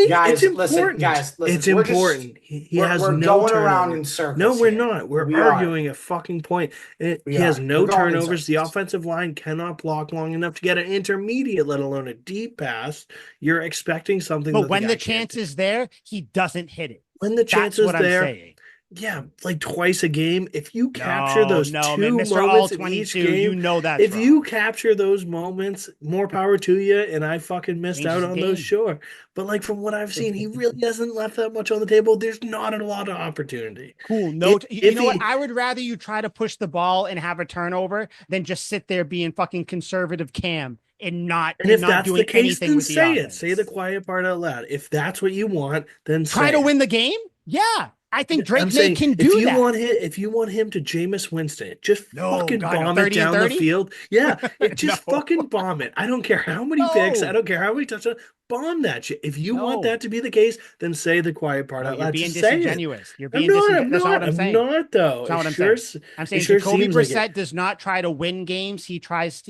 Guys, It's important. listen. It's important. He has we're no going turnovers. around in circles. No, we're here. not. We're arguing a fucking point. He has no turnovers. The offensive line cannot block long enough to get an intermediate, let alone a deep pass. You're expecting something. But when the chance is there, he doesn't hit it. When the chance is there, I'm saying. Yeah, like twice a game. If you capture those two moments in each game, you know that. If you capture those moments, more power to you. And I fucking missed out on those, sure. But like from what I've seen, he really hasn't left that much on the table. There's not a lot of opportunity. Cool. You know what? I would rather you try to push the ball and have a turnover than just sit there being fucking conservative Cam and if that's doing the case, anything then with say the it. Say the quiet part out loud. If that's what you want, then try to win the game. Yeah. I think Drake Maye can do that. If you want him to Jameis Winston, just fucking bomb 30 it down the field. Yeah, just fucking bomb it. I don't care how many picks. I don't care how many touchdowns. Bomb that shit. If you want that to be the case, then say the quiet part out loud. You're being disingenuous. You're being disingenuous. That's not what I'm saying. I'm not, though. That's not what I'm saying. I'm saying Jacoby Brissett does not try to win games. He tries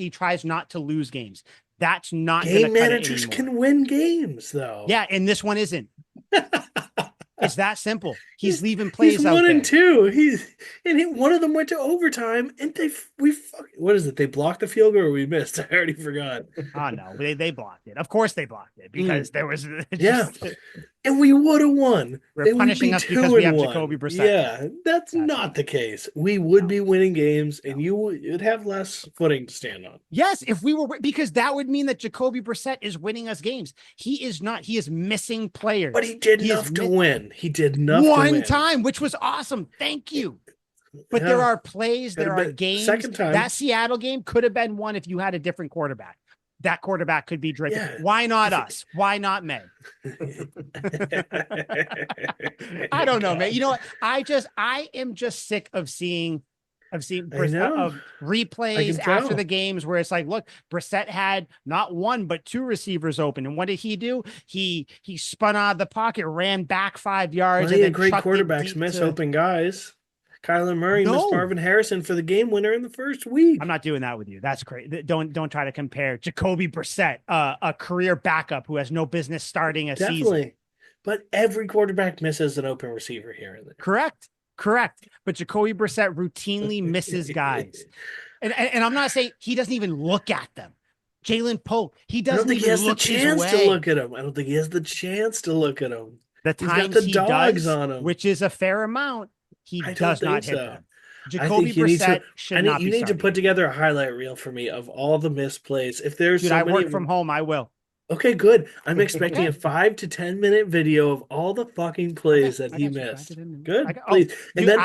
not to lose games. That's not game managers can win games, though. Yeah, and this one isn't. It's that simple. He's leaving plays out there. He's 1-2. One of them went to overtime, and what is it? They blocked the field goal, or we missed? I already forgot. Oh no, they blocked it. Of course they blocked it because there was and we would have won. We're punishing us because we have Jacoby Brissett. Yeah, that's not the case. We would be winning games, and you'd have less footing to stand on. Yes, if we were, because that would mean that Jacoby Brissett is winning us games. He is not. He is missing players. But he did enough to win. He did enough one time, which was awesome. Thank you. But there are plays, there are games. Second time. That Seattle game could have been won if you had a different quarterback. That quarterback could be Drake. Yeah. Why not us? Why not Maye? I don't know, man. You know what? I am just sick of seeing replays after the games where it's like, look, Brissett had not one but 2 receivers open, and what did he do? He spun out of the pocket, ran back 5 yards, and then great quarterbacks miss open guys. Kyler Murray missed Marvin Harrison for the game winner in the first week. I'm not doing that with you. That's crazy. Don't try to compare Jacoby Brissett, a career backup who has no business starting a season. But every quarterback misses an open receiver here and there. Correct. But Jacoby Brissett routinely misses guys. And I'm not saying he doesn't even look at them. Jalen Pope, he doesn't even look his way. I don't think he has the chance to look at him. I don't think he has the chance to look at him. The times he does, on him, which is a fair amount, he does not hit them. Jacoby Brissett should not be You need to put together a highlight reel for me of all the missed plays. If there's I work from home, I will. Okay, good. I'm expecting a 5 to 10 minute video of all the fucking plays that he missed. Good, please. And then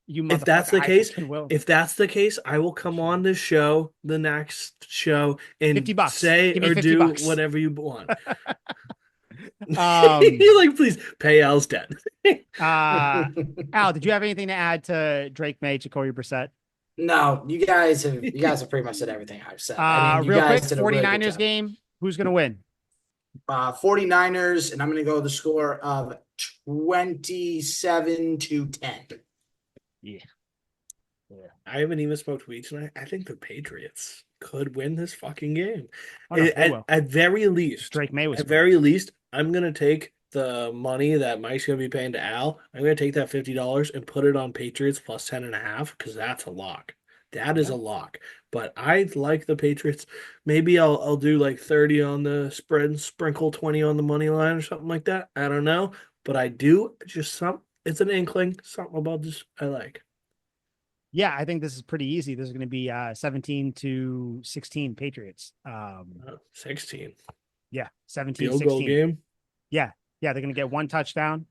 if that's the case, I will come on this show, the next show, and $50. say or do $50. whatever you want. You're like, please pay Al's debt. Al, did you have anything to add to Drake Maye, Jacoby Brissett? No, you guys have pretty much said everything I've said. Real quick, 49ers game. Who's going to win? 49ers, and I'm going to go the score of 27-10. Yeah. I haven't even spoke to each tonight. I think the Patriots could win this fucking game. At very least, Drake Maye was. At very least, I'm going to take the money that Mike's going to be paying to Al. I'm going to take that $50 and put it on Patriots plus 10.5 because that's a lock. That is a lock. But I like the Patriots. Maybe I'll do like 30 on the spread and sprinkle 20 on the money line or something like that. I don't know. But I do it's an inkling. Something about this I like. Yeah, I think this is pretty easy. This is going to be 17-16 Patriots. 16. Yeah, 17-16. Field goal game. Yeah, they're going to get 1 touchdown.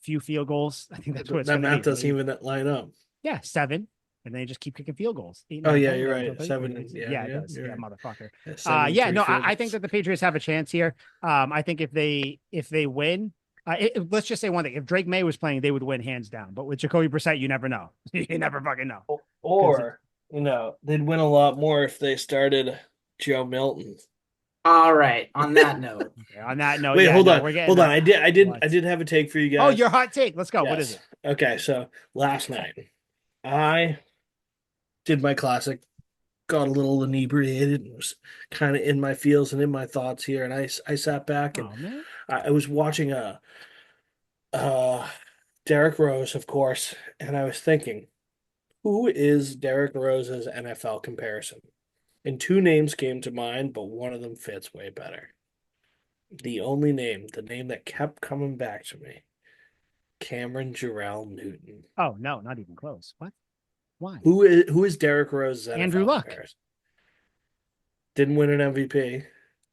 few field goals. I think that's what it's That going to be. math doesn't even line up. Yeah, 7. And then you just keep kicking field goals. 8, Oh 9, yeah, 10, you're 11, right. 12, 13, 7. 14, 15. Yeah, Yeah, it yeah, does. you're Yeah, right. motherfucker. Yeah, 73 no, field I think goals. that the Patriots have a chance here. I think if they win, let's just say one thing: if Drake May was playing, they would win hands down. But with Jacoby Brissett, you never know. You never fucking know. Or, they'd win a lot more if they started Joe Milton. All right. On that note, Okay, on that note, Wait, yeah, hold no, on. we're getting Hold on. I what? did have a take for you Oh, guys. your hot take. Let's go. What is Yes. it? Okay, so last night I did my classic, got a little inebriated and was kind of in my feels and in my thoughts here, and I sat back and Oh man. I was watching uh Derrick Rose, of course, and I was thinking, who is Derrick Rose's NFL comparison? And two names came to mind, but one of them fits way better. The name that kept coming back to me, Cameron Jarrell Newton. Oh no, not even close. What? Why? Who is Derrick Rose's Andrew NFL Luck. comparison? Didn't win an MVP.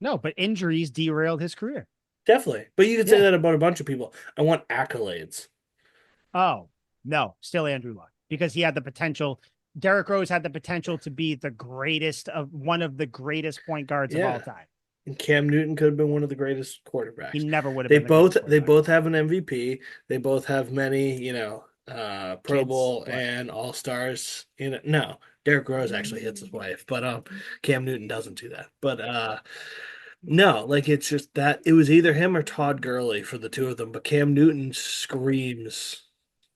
No, but injuries derailed his career. Definitely. But you could say Yeah. that about a bunch of people. I want accolades. Oh, no, still Andrew Luck because he had the potential. Derrick Rose had the potential to be one of the greatest point guards of all Yeah. time. And Cam Newton could have been one of the greatest He quarterbacks. never would have They been the greatest they quarterback. both have an MVP. They both have many, Pro Kids, Bowl what? and All Stars in it. No, Derrick Rose actually hits his wife, but Cam Newton doesn't do that. But no, like it's just that it was either him or Todd Gurley for the two of them, but Cam Newton screams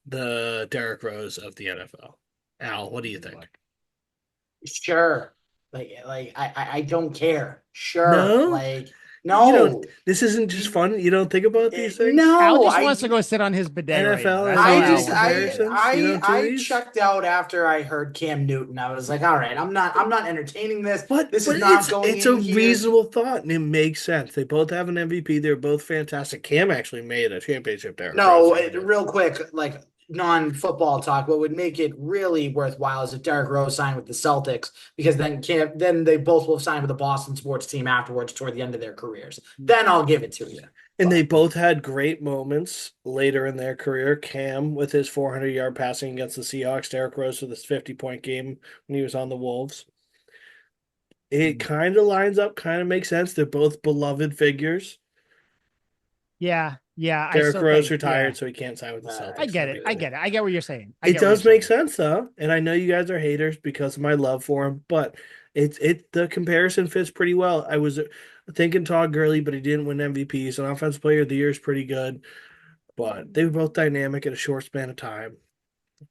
the Derrick Rose of the NFL. Al, what do you think? sure. Like I don't care. Sure. No, Like you don't. no. This isn't just fun. You don't think about these things. Al No, just wants to go sit on his bidet right now. NFL, That's all Al NBA wants to do. comparisons. You don't do I these. checked out after I heard Cam Newton. I was like, all right, I'm not entertaining this. But This but is not going it's a in here. reasonable thought and it makes sense. They both have an MVP. They're both fantastic. Cam actually made a championship there. No, real quick, like non-football talk, what would make it really worthwhile is if Derrick Rose signed with the Celtics, because then they both will sign with the Boston sports team afterwards toward the end of their careers. Then I'll give it to you. And they But both had great moments later in their career. Cam with his 400-yard passing against the Seahawks. Derrick Rose with his 50-point game when he was on the Wolves. It kind of lines up, kind of makes sense. They're both beloved figures. Yeah, I Derrick still Rose think, retired, yeah, so he can't sign with the I Celtics. get That'd it. be I cool. get it. I get what you're saying. It does make sense though, and I know you guys are haters because of my love for him, but the comparison fits pretty well. I was thinking Todd Gurley, but he didn't win MVP, so offensive player of the year is pretty good. But they were both dynamic in a short span of time.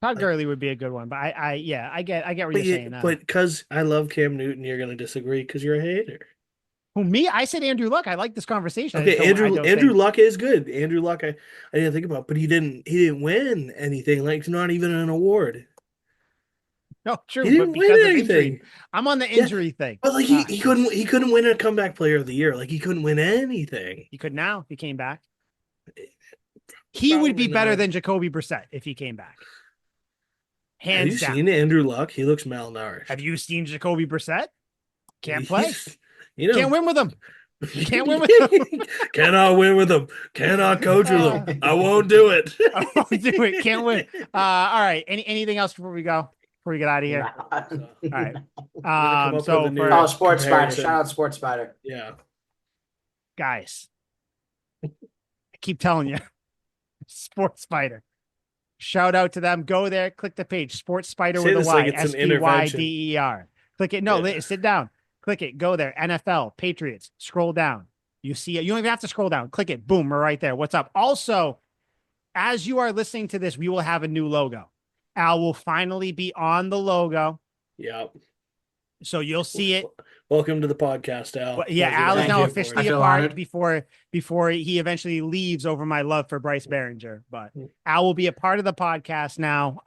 Todd Like, Gurley would be a good one, but I get what but you're saying. but because I love Cam Newton, you're gonna disagree because you're a hater. Who, me? I said Andrew Luck. I like this conversation. Okay, I don't Andrew think. Luck is good. Andrew Luck, I didn't think about, but he didn't win anything. Like not even an award. No, He true, but didn't win because of injury, anything. I'm on the Yeah, injury thing. but like he couldn't win a comeback player of the year. Like he couldn't win anything. He could now if he came back. He would Probably be better not. than Jacoby Brissett if he came back. Have you Hands down. seen Andrew Luck? He looks malnourished. Have you seen Jacoby Brissett? Can't play. He's- You know, Can't win with him. Can't win with him. Cannot win with him. Cannot coach with him. I won't do it. I won't do it. Can't win. All right. Anything else before we go? Before we get out of here? All right. Come up So with a new for Oh, Sports Spider. comparison. Shout out Sports Spider. Yeah. guys, I keep telling you, Sports Spider. Shout out to them. Go there, click the page. Sports Spider Say with a this Y. like it's an intervention. SPYDER. Click it. No, Yeah. sit down. Click it. Go there. NFL, Patriots. Scroll down. You see it. You don't even have to scroll down. Click it. Boom. We're right there. What's up? Also, as you are listening to this, we will have a new logo. Al will finally be on the logo. Yep. So you'll see it. Welcome to the podcast, Al. Well, yeah, Pleasure Al is to now have you officially I a feel part honored. before he eventually leaves over my love for Bryce Behringer. But Mm. Al will be a part of the podcast now.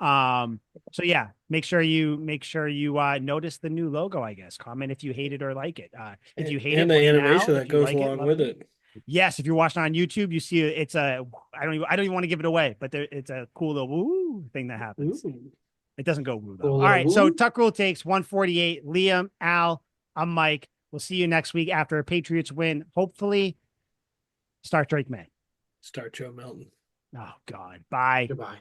So yeah, make sure you notice the new logo. I guess comment if you hate it or like it. If you hate and it, the blame animation Al. that If you goes like along love with it. Yes, if you're watching on YouTube, you see it's a I don't even want to give it away, but it's a cool little woo thing that happens. Ooh. It doesn't go woo though. Cool All little right, so woo. Tuck Rule takes 148. Liam, Al, I'm Mike. We'll see you next week after a Patriots win. Hopefully, start Drake May. Start Joe Milton. Oh God. Bye. Goodbye.